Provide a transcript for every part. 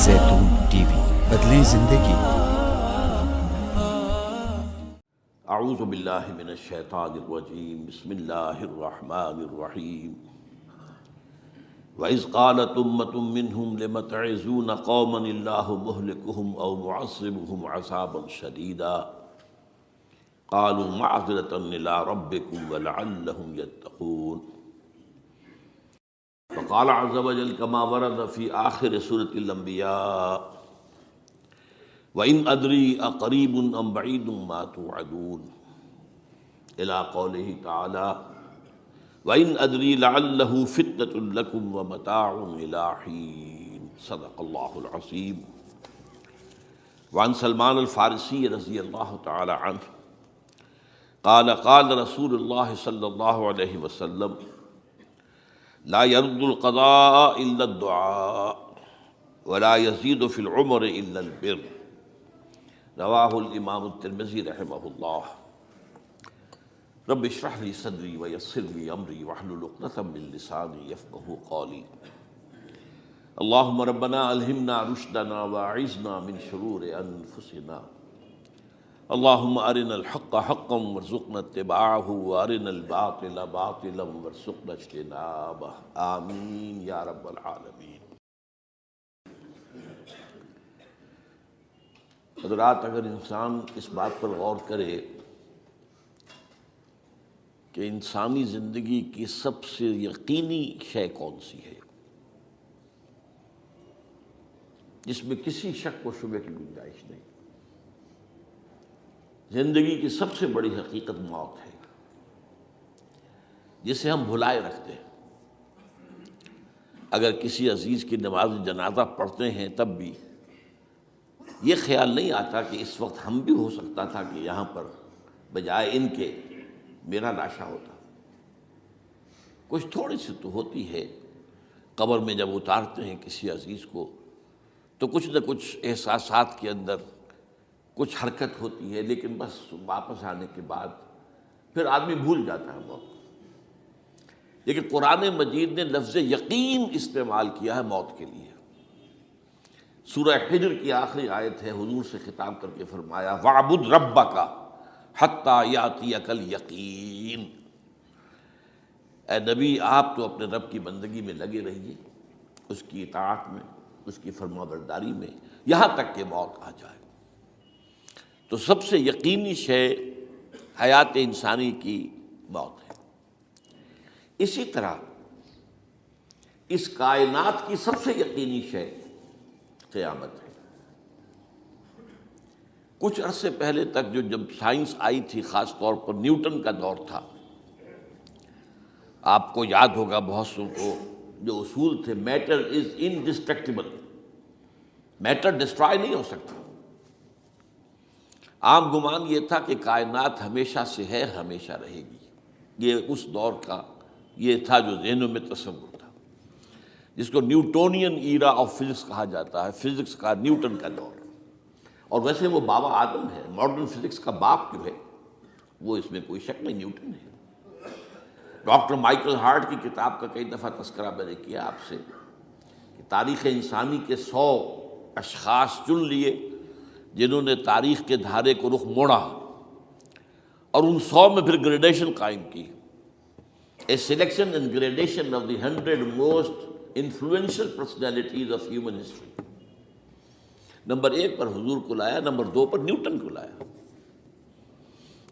زیتون T V, بدلیں زندگی۔ اعوذ باللہ من الشیطان الرجیم، بسم اللہ الرحمن الرحیم۔ وَإِذْ قَالَتْ أُمَّةٌ مِّنْهُمْ لِمَ تَعِظُونَ قَوْمًا اللَّهُ مُهْلِكُهُمْ أَوْ مُعَذِّبُهُمْ عَذَابًا شَدِيدًا قَالُوا مَعْذِرَةً إِلَىٰ رَبِّكُمْ وَلَعَلَّهُمْ يَتَّقُونَ۔ وقال عز وجل كما ورد في آخر سورة الأنبياء وَإِنْ أَدْرِي أَقَرِيبٌ أَمْ بَعِيدٌ مَا تُوعَدُونَ إلى قوله تعالى وَإِنْ أَدْرِي لَعَلَّهُ فِتْنَةٌ لَكُمْ وَمَتَاعٌ إِلَىٰ حِينٍ صدق اللہ العظیم۔ وعن سلمان الفارسی رضی اللہ تعالی عنہ قال قال رسول اللہ صلی اللہ علیہ وسلم لا يرد القضاء الا الدعاء ولا يزيد في العمر الا البر، رواہ الامام الترمذی رحمہ اللہ۔ رب اشرح لي صدری ويسر لي امری واحلل عقدۃ من لسانی یفقہوا قولی۔ اللہم ربنا الہمنا رشدنا واعذنا من شرور انفسنا، اللہم ارنا الحق حقا وارزقنا اتباعہ وارنا الباطل باطلا وارزقنا اجتنابہ، آمین یا رب العالمین۔ حضرات، اگر انسان اس بات پر غور کرے کہ انسانی زندگی کی سب سے یقینی شے کون سی ہے جس میں کسی شک و شبہ کی گنجائش نہیں، زندگی کی سب سے بڑی حقیقت موت ہے، جسے ہم بھلائے رکھتے ہیں۔ اگر کسی عزیز کی نماز جنازہ پڑھتے ہیں تب بھی یہ خیال نہیں آتا کہ اس وقت ہم بھی ہو سکتا تھا کہ یہاں پر بجائے ان کے میرا لاشا ہوتا۔ کچھ تھوڑی سی تو ہوتی ہے، قبر میں جب اتارتے ہیں کسی عزیز کو تو کچھ نہ کچھ احساسات کے اندر کچھ حرکت ہوتی ہے، لیکن بس واپس آنے کے بعد پھر آدمی بھول جاتا ہے موت۔ لیکن قرآن مجید نے لفظ یقین استعمال کیا ہے موت کے لیے۔ سورہ حجر کی آخری آیت ہے، حضور سے خطاب کر کے فرمایا وَاعْبُدْ رَبَّكَ حَتَّىٰ يَأْتِيَكَ الْيَقِينُ۔ اے نبی، آپ تو اپنے رب کی بندگی میں لگے رہیے، اس کی اطاعت میں، اس کی فرما برداری میں، یہاں تک کہ موت آ جائے۔ تو سب سے یقینی شے حیات انسانی کی موت ہے۔ اسی طرح اس کائنات کی سب سے یقینی شے قیامت ہے۔ کچھ عرصے پہلے تک جب سائنس آئی تھی، خاص طور پر نیوٹن کا دور تھا، آپ کو یاد ہوگا بہت سو کو جو اصول تھے، میٹر از انڈسٹرکٹیبل، میٹر ڈسٹرائے نہیں ہو سکتا۔ عام گمان یہ تھا کہ کائنات ہمیشہ سے ہے، ہمیشہ رہے گی۔ یہ اس دور کا یہ تھا جو ذہنوں میں تصور تھا، جس کو نیوٹونین ایرا آف فزکس کہا جاتا ہے، فزکس کا نیوٹن کا دور۔ اور ویسے وہ بابا آدم ہے، ماڈرن فزکس کا باپ جو ہے وہ اس میں کوئی شک نہیں، نیوٹن ہے۔ ڈاکٹر مائیکل ہارٹ کی کتاب کا کئی دفعہ تذکرہ میں نے کیا آپ سے کہ تاریخ انسانی کے 100 اشخاص چن لیے جنہوں نے تاریخ کے دھارے کو رخ موڑا، اور ان 100 میں پھر گریڈیشن قائم کی۔ A selection and gradation of the 100 most influential personalities of human history۔ Number 1 پر حضور کو لایا، نمبر 2 پر نیوٹن کو لایا۔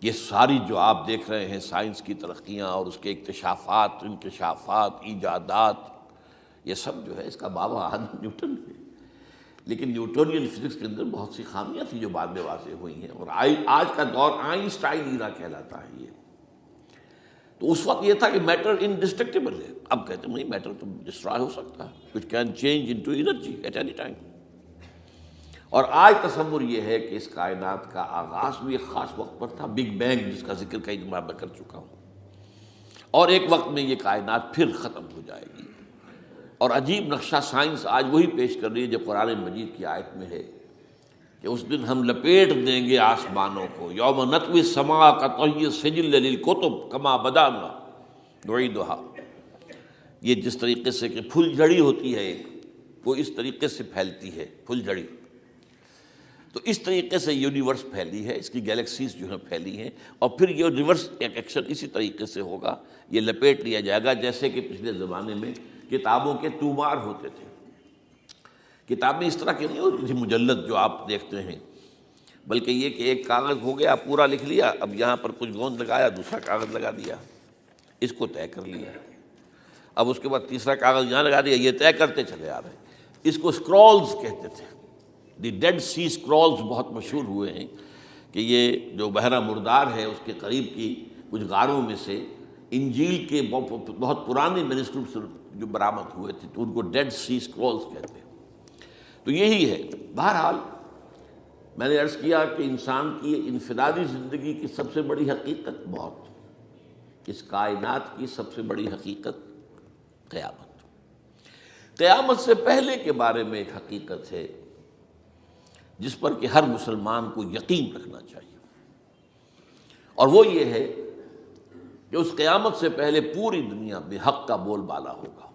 یہ ساری جو آپ دیکھ رہے ہیں سائنس کی ترقیاں اور اس کے اکتشافات، انکشافات، ایجادات، یہ سب جو ہے اس کا بابا آدم نیوٹن ہے۔ لیکن نیوٹونین فزکس کے اندر بہت سی خامیاں تھیں جو بعد میں واضح ہوئی ہیں، اور آج کا دور آئنسٹائن ایرا کہلاتا ہے یہ۔ تو اس وقت یہ تھا کہ میٹر انڈسٹرکٹیبل ہے، اب کہتے ہیں نہیں، میٹر تو ڈسٹرائے ہو سکتا ہے، which can change into energy at any time. اور آج تصور یہ ہے کہ اس کائنات کا آغاز بھی ایک خاص وقت پر تھا، بگ بینگ، جس کا ذکر کئی دفعہ میں کر چکا ہوں، اور ایک وقت میں یہ کائنات پھر ختم ہو جائے گی۔ اور عجیب نقشہ سائنس آج وہی پیش کر رہی ہے جو قرآن مجید کی آیت میں ہے کہ اس دن ہم لپیٹ دیں گے آسمانوں کو، یوم نطوی السماء کطی السجل للکتب کما بدانا نعیدھا۔ یہ جس طریقے سے کہ پھل جھڑی ہوتی ہے ایک وہ اس طریقے سے پھیلتی ہے پھل جڑی. تو اس طریقے سے یونیورس پھیلی ہے، اس کی گیلیکسیز جو ہیں پھیلی ہیں، اور پھر یہ ریورس ایکشن اسی طریقے سے ہوگا، یہ لپیٹ لیا جائے گا. جیسے کہ پچھلے زمانے میں کتابوں کے تومار ہوتے تھے. کتابیں اس طرح کی نہیں ہوتی تھی مجلد جو آپ دیکھتے ہیں، بلکہ یہ کہ ایک کاغذ ہو گیا پورا لکھ لیا، اب یہاں پر کچھ گوند لگایا، دوسرا کاغذ لگا دیا، اس کو طے کر لیا، اب اس کے بعد تیسرا کاغذ یہاں لگا دیا، یہ طے کرتے چلے آ رہے ہیں. اس کو اسکرولز کہتے تھے. دی ڈیڈ سی اسکرولز بہت مشہور ہوئے ہیں کہ یہ جو بحیرہ مردار ہے اس کے قریب کی کچھ غاروں میں سے انجیل کے بہت پرانے مینuscripts جو برآمد ہوئے تھے، تو ان کو ڈیڈ سی اسکرولز کہتے ہیں. تو یہی ہے. بہرحال میں نے عرض کیا کہ انسان کی انفرادی زندگی کی سب سے بڑی حقیقت موت، اس کائنات کی سب سے بڑی حقیقت قیامت. قیامت سے پہلے کے بارے میں ایک حقیقت ہے جس پر کہ ہر مسلمان کو یقین رکھنا چاہیے، اور وہ یہ ہے کہ اس قیامت سے پہلے پوری دنیا میں حق کا بول بالا ہوگا.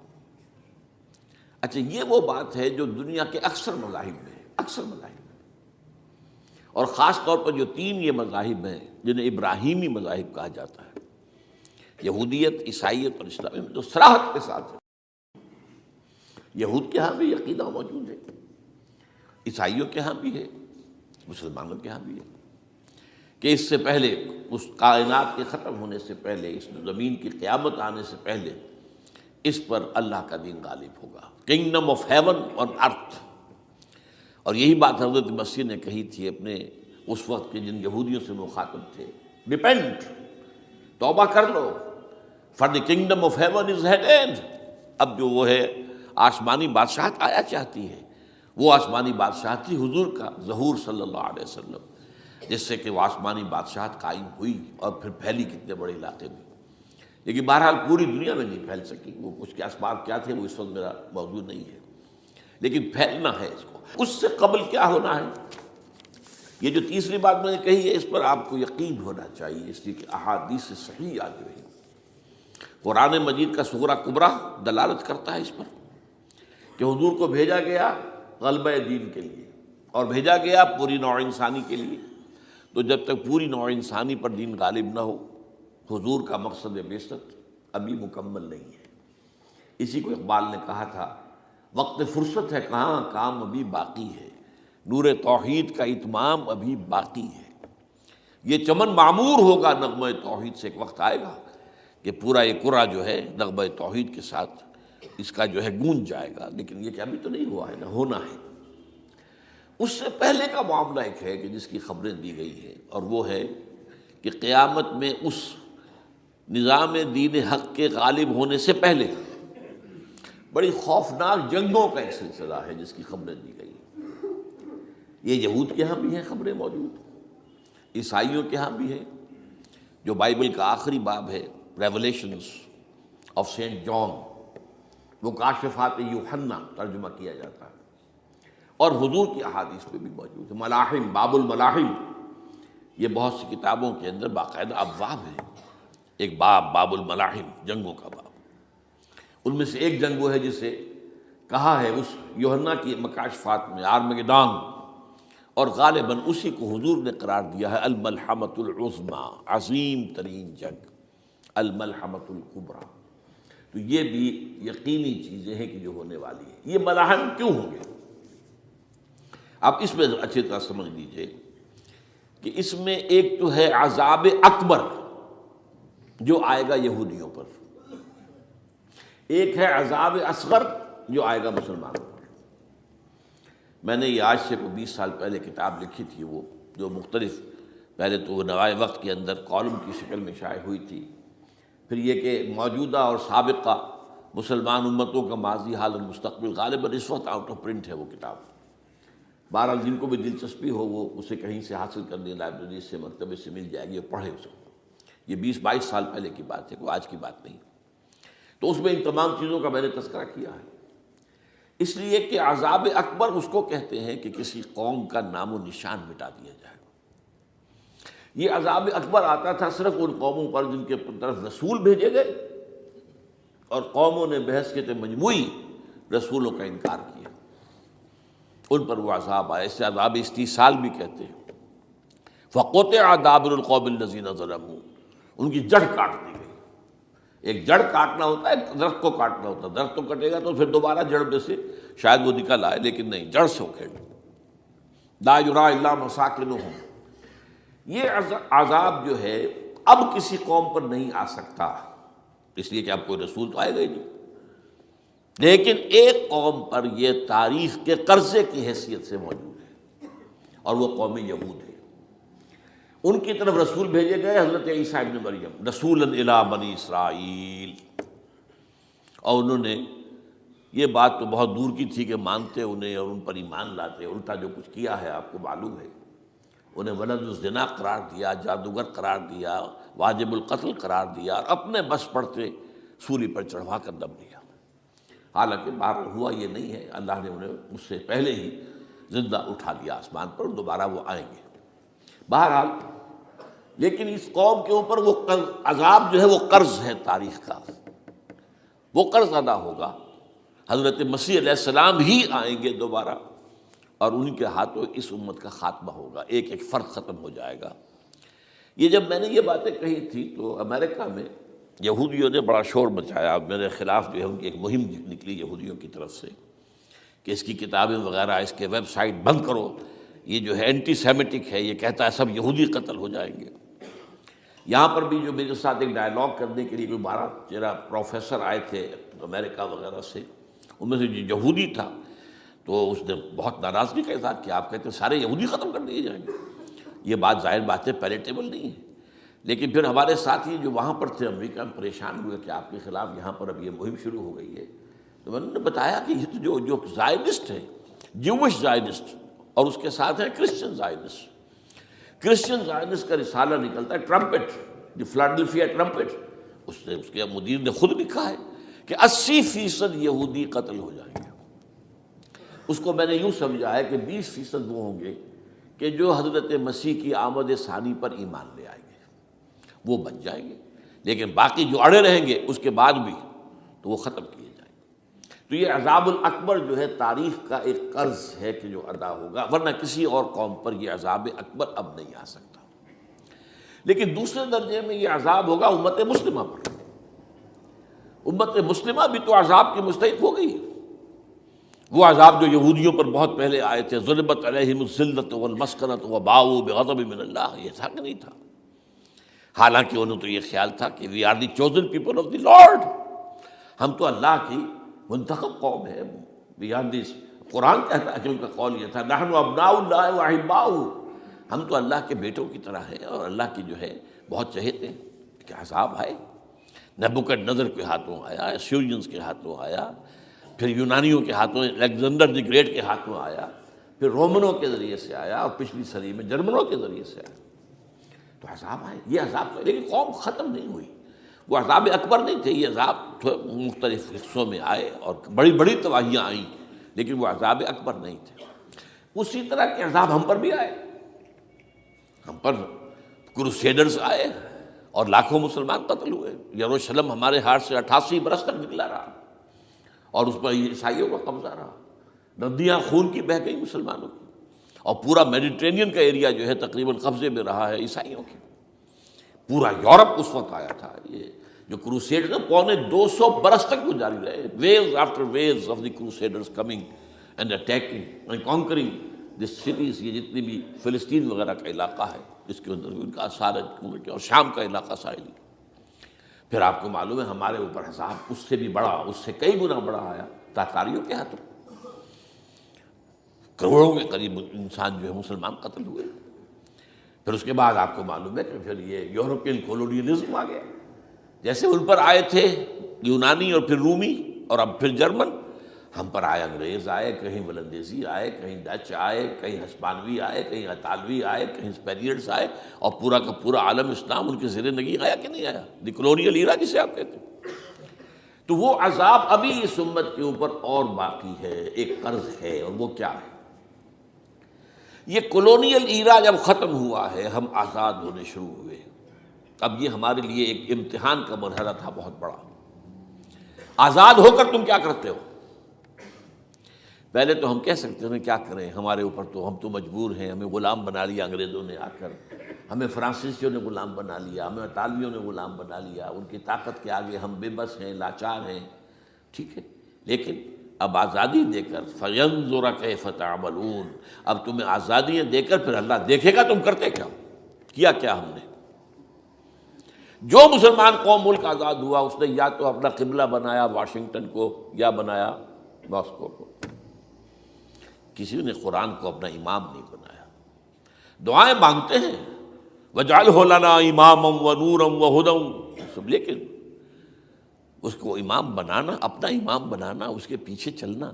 اچھا، یہ وہ بات ہے جو دنیا کے اکثر مذاہب میں ہے، اکثر مذاہب میں، اور خاص طور پر جو 3 یہ مذاہب ہیں جنہیں ابراہیمی مذاہب کہا جاتا ہے، یہودیت، عیسائیت اور اسلام، میں تو صراحت کے ساتھ ہے. یہود کے ہاں بھی عقیدہ موجود ہے، عیسائیوں کے ہاں بھی ہے، مسلمانوں کے ہاں بھی ہے کہ اس سے پہلے، اس کائنات کے ختم ہونے سے پہلے، اس زمین کی قیامت آنے سے پہلے اس پر اللہ کا دین غالب ہوگا. کنگڈم آف ہیون آن ارتھ. اور یہی بات حضرت مسیح نے کہی تھی اپنے اس وقت کے جن یہودیوں سے مخاطب تھے، ریپینٹ، توبہ کر لو، for the kingdom of heaven is at hand. اب جو وہ ہے آسمانی بادشاہت آیا چاہتی ہے، وہ آسمانی بادشاہت تھی حضور کا ظہور صلی اللہ علیہ وسلم، جس سے کہ وہ آسمانی بادشاہت قائم ہوئی اور پھر پھیلی کتنے بڑے علاقے میں. لیکن بہرحال پوری دنیا میں نہیں پھیل سکی، وہ اس کے اسباب کیا تھے وہ اس وقت میرا موضوع نہیں ہے، لیکن پھیلنا ہے اس کو. اس سے قبل کیا ہونا ہے، یہ جو تیسری بات میں نے کہی ہے، اس پر آپ کو یقین ہونا چاہیے، اس لیے کہ احادیث صحیح آ گئی. قرآن مجید کا سورہ کبریٰ دلالت کرتا ہے اس پر کہ حضور کو بھیجا گیا غلبہ دین کے لیے، اور بھیجا گیا پوری نوع انسانی کے لیے. تو جب تک پوری نوع انسانی پر دین غالب نہ ہو، حضور کا مقصد بعثت ابھی مکمل نہیں ہے. اسی کو اقبال نے کہا تھا، وقت فرصت ہے کہاں، کام ابھی باقی ہے، نور توحید کا اتمام ابھی باقی ہے. یہ چمن معمور ہوگا نغمہ توحید سے، ایک وقت آئے گا کہ پورا یہ قرآن جو ہے نغمہ توحید کے ساتھ اس کا جو ہے گونج جائے گا. لیکن یہ کہ ابھی تو نہیں ہوا ہے، نہ ہونا ہے. اس سے پہلے کا معاملہ ایک ہے کہ جس کی خبریں دی گئی ہیں، اور وہ ہے کہ قیامت میں اس نظام دین حق کے غالب ہونے سے پہلے بڑی خوفناک جنگوں کا ایک سلسلہ ہے جس کی خبریں دی گئی ہیں. یہ یہود کے ہاں بھی ہیں خبریں موجود، عیسائیوں کے ہاں بھی ہیں. جو بائبل کا آخری باب ہے، ریولیشنز آف سینٹ جان، وہ کاشفات یوحنا ترجمہ کیا جاتا ہے، اور حضور کی احادیث میں بھی موجود ہے. ملاحم، باب الملاحم، یہ بہت سی کتابوں کے اندر باقاعدہ ابواب ہیں. ایک باب، باب الملاحم، جنگوں کا باب. ان میں سے ایک جنگ وہ ہے جسے کہا ہے اس یوحنا کی مکاشفات میں آرمگیدان، اور غالباً اسی کو حضور نے قرار دیا ہے الملحمۃ العظمیٰ، عظیم ترین جنگ، الملحمۃ الکبریٰ. تو یہ بھی یقینی چیزیں ہیں کہ جو ہونے والی ہیں. یہ ملاحم کیوں ہوں گے؟ آپ اس میں اچھی طرح سمجھ لیجئے کہ اس میں ایک تو ہے عذاب اکبر جو آئے گا یہودیوں پر، ایک ہے عذاب اصغر جو آئے گا مسلمانوں پر. میں نے یہ آج سے 20 سال پہلے کتاب لکھی تھی، وہ جو مختلف، پہلے تو وہ نوائے وقت کے اندر کالم کی شکل میں شائع ہوئی تھی، پھر یہ کہ موجودہ اور سابقہ مسلمان امتوں کا ماضی، حال اور مستقبل، غالباً اس وقت آؤٹ آف پرنٹ ہے وہ کتاب. بہرحال جن کو بھی دلچسپی ہو وہ اسے کہیں سے حاصل کر لیں، لائبریری سے، مکتبے سے مل جائے گی اور پڑھے اسے. یہ 20-22 سال پہلے کی بات ہے، کوئی آج کی بات نہیں. تو اس میں ان تمام چیزوں کا میں نے تذکرہ کیا ہے، اس لیے کہ عذاب اکبر اس کو کہتے ہیں کہ کسی قوم کا نام و نشان مٹا دیا جائے. یہ عذاب اکبر آتا تھا صرف ان قوموں پر جن کے طرف رسول بھیجے گئے اور قوموں نے بحث کے مجموعی رسولوں کا انکار کیا. ان پر وہ عذاب آیا، اسے عذاب استیصال بھی کہتے ہیں۔ فقطع دابر القوم الذین ظلموا، ان کی جڑ کاٹ دی گئی۔ ایک جڑ کاٹنا ہوتا ہے، درخت کو کاٹنا ہوتا ہے، درخت تو کٹے گا تو پھر دوبارہ جڑ میں سے شاید وہ نکل آئے، لیکن نہیں، جڑ سے اکھیڑ۔ لا یرا الا مساکنہم، یہ عذاب جو ہے اب کسی قوم پر نہیں آ سکتا، اس لیے کہ اب کوئی رسول تو آئے گا ہی نہیں، لیکن ایک قوم پر یہ تاریخ کے قرضے کی حیثیت سے موجود ہے، اور وہ قوم یہود ہے۔ ان کی طرف رسول بھیجے گئے حضرت عیسیٰ ابن مریم، رسولا الی بنی اسرائیل، اور انہوں نے یہ بات تو بہت دور کی تھی کہ مانتے انہیں اور ان پر ایمان لاتے، الٹا جو کچھ کیا ہے آپ کو معلوم ہے، انہیں ولد الزنا قرار دیا، جادوگر قرار دیا، واجب القتل قرار دیا، اور اپنے بس پڑتے سولی پر چڑھوا کر دم لیا۔ حالانکہ بہرحال ہوا یہ نہیں ہے، اللہ نے انہیں اس سے پہلے ہی زندہ اٹھا لیا آسمان پر، دوبارہ وہ آئیں گے بہرحال۔ لیکن اس قوم کے اوپر وہ عذاب جو ہے وہ قرض ہے تاریخ کا، وہ قرض ادا ہوگا۔ حضرت مسیح علیہ السلام ہی آئیں گے دوبارہ، اور ان کے ہاتھوں اس امت کا خاتمہ ہوگا، ایک ایک فرد ختم ہو جائے گا۔ یہ جب میں نے یہ باتیں کہی تھی تو امریکہ میں یہودیوں نے بڑا شور مچایا، میرے خلاف جو ہے ان کی ایک مہم نکلی یہودیوں کی طرف سے کہ اس کی کتابیں وغیرہ، اس کے ویب سائٹ بند کرو، یہ جو ہے اینٹی سیمیٹک ہے، یہ کہتا ہے سب یہودی قتل ہو جائیں گے۔ یہاں پر بھی جو میرے ساتھ ایک ڈائلاگ کرنے کے لیے کوئی 12-13 پروفیسر آئے تھے امریکہ وغیرہ سے، ان میں سے جو یہودی تھا تو اس نے بہت ناراضگی کا اظہار کیا، آپ کہتے ہیں سارے یہودی ختم کر دیے جائیں گے، یہ بات ظاہر بات ہے پیلیٹیبل نہیں ہے۔ لیکن پھر ہمارے ساتھی جو وہاں پر تھے امریکہ میں پریشان ہوئے کہ آپ کے خلاف یہاں پر اب یہ مہم شروع ہو گئی ہے، تو میں نے بتایا کہ یہ تو جو زائنسٹ ہے، جوش زائنسٹ، اور اس کے ساتھ ہے کرسچن زائنسٹ۔ کرسچن زائنسٹ کا رسالہ نکلتا ہے ٹرمپٹ، دی فلاڈلفیا ٹرمپٹ، اس کے مدیر نے خود لکھا ہے کہ 80% یہودی قتل ہو جائیں گے۔ اس کو میں نے یوں سمجھا ہے کہ 20% وہ ہوں گے کہ جو حضرت مسیح کی آمد ثانی پر ایمان لے آئیں گے، وہ بچ جائیں گے، لیکن باقی جو اڑے رہیں گے اس کے بعد بھی تو وہ ختم کیے جائیں گے۔ تو یہ عذاب الاکبر جو ہے تاریخ کا ایک قرض ہے کہ جو ادا ہوگا، ورنہ کسی اور قوم پر یہ عذاب اکبر اب نہیں آ سکتا۔ لیکن دوسرے درجے میں یہ عذاب ہوگا امت مسلمہ پر۔ امت مسلمہ بھی تو عذاب کی مستحق ہو گئی، وہ عذاب جو یہودیوں پر بہت پہلے آئے تھے، ضربت علیہم الذلۃ والمسکنۃ وباؤوا بغضب من اللہ، یہ تھا کہ نہیں تھا؟ حالانکہ انہوں تو یہ خیال تھا کہ we are the chosen people of the lord, ہم تو اللہ کی منتخب قوم ہے، وی آر دی، قرآن کہتا ہے کہ ان کا قول یہ تھا نحن ابناء اللہ واحباؤہ، ہم تو اللہ کے بیٹوں کی طرح ہیں اور اللہ کی جو ہے بہت چہیتے ہیں۔ کہ عذاب آئے، نبوکڈنضر کے ہاتھوں آیا، اسیرینز کے ہاتھوں آیا، پھر یونانیوں کے ہاتھوں، الیگزینڈر دی گریٹ کے ہاتھوں آیا، پھر رومنوں کے ذریعے سے آیا، اور پچھلی صدی میں جرمنوں کے ذریعے سے آیا۔ تو عذاب آئے، یہ عذاب تو، لیکن قوم ختم نہیں ہوئی، وہ عذاب اکبر نہیں تھے، یہ عذاب مختلف حصوں میں آئے اور بڑی بڑی تباہیاں آئیں، لیکن وہ عذاب اکبر نہیں تھے۔ اسی طرح کے عذاب ہم پر بھی آئے، ہم پر کروسیڈرز آئے اور لاکھوں مسلمان قتل ہوئے۔ یروشلم ہمارے ہاتھ سے 88 برس تک نکلا رہا، اور اس پر عیسائیوں کا قبضہ رہا، ندیاں خون کی بہہ گئی مسلمانوں کی، اور پورا میڈیٹرینین کا ایریا جو ہے تقریباً قبضے میں رہا ہے عیسائیوں کی۔ پورا یورپ اس وقت آیا تھا، یہ جو کروسیڈ 250 برس تک وہ جاری رہے، waves after waves of the crusaders coming and attacking and conquering this cities, یہ جتنی بھی فلسطین وغیرہ کا علاقہ ہے اس کے اندر بھی ان کا آثار ہے، اور شام کا علاقہ ساحلی۔ پھر آپ کو معلوم ہے ہمارے اوپر حساب اس سے بھی بڑا، اس سے کئی گنا بڑا آیا تاتاریوں کے ہاتھوں، کروڑوں کے قریب انسان جو ہے مسلمان قتل ہوئے۔ پھر اس کے بعد آپ کو معلوم ہے کہ پھر یہ یورپین کولونیلزم آ گیا، جیسے ان پر آئے تھے یونانی اور پھر رومی اور اب پھر جرمن، ہم پر آئے انگریز آئے، کہیں ولندیزی آئے، کہیں ڈچ آئے، کہیں ہسپانوی آئے، کہیں اطالوی آئے، کہیں اسپینیئرز آئے، اور پورا کا پورا عالم اسلام ان کے زیر نگی آیا کہ نہیں آیا، دی کلونیل ایرا جسے آپ کہتے ہیں۔ تو وہ عذاب ابھی اس امت کے اوپر اور باقی ہے، ایک قرض ہے، اور وہ کیا ہے؟ یہ کلونیل ایرا جب ختم ہوا ہے، ہم آزاد ہونے شروع ہوئے، اب یہ ہمارے لیے ایک امتحان کا مرحلہ تھا بہت بڑا۔ آزاد ہو کر تم کیا کرتے ہو؟ پہلے تو ہم کہہ سکتے ہیں کیا کریں، ہمارے اوپر تو ہم تو مجبور ہیں، ہمیں غلام بنا لیا انگریزوں نے آ کر، ہمیں فرانسیسیوں نے غلام بنا لیا، ہمیں اطالویوں نے غلام بنا لیا، ان کی طاقت کے آگے ہم بے بس ہیں، لاچار ہیں. ٹھیک ہے، لیکن اب آزادی دے کر فَيَنظُرَ كَيْفَ تَعْمَلُونَ، اب تمہیں آزادیاں دے کر پھر اللہ دیکھے گا تم کرتے کیا، کیا کیا ہم نے. جو مسلمان قوم ملک آزاد ہوا اس نے یا تو اپنا قبلہ بنایا واشنگٹن کو یا بنایا ماسکو کو، کسی نے قرآن کو اپنا امام نہیں بنایا. دعائیں مانگتے ہیں وَاجْعَلْهُ لَنَا إِمَامًا وَنُورًا وَهُدًى سب، لیکن اس کو امام بنانا، اپنا امام بنانا، اس کے پیچھے چلنا،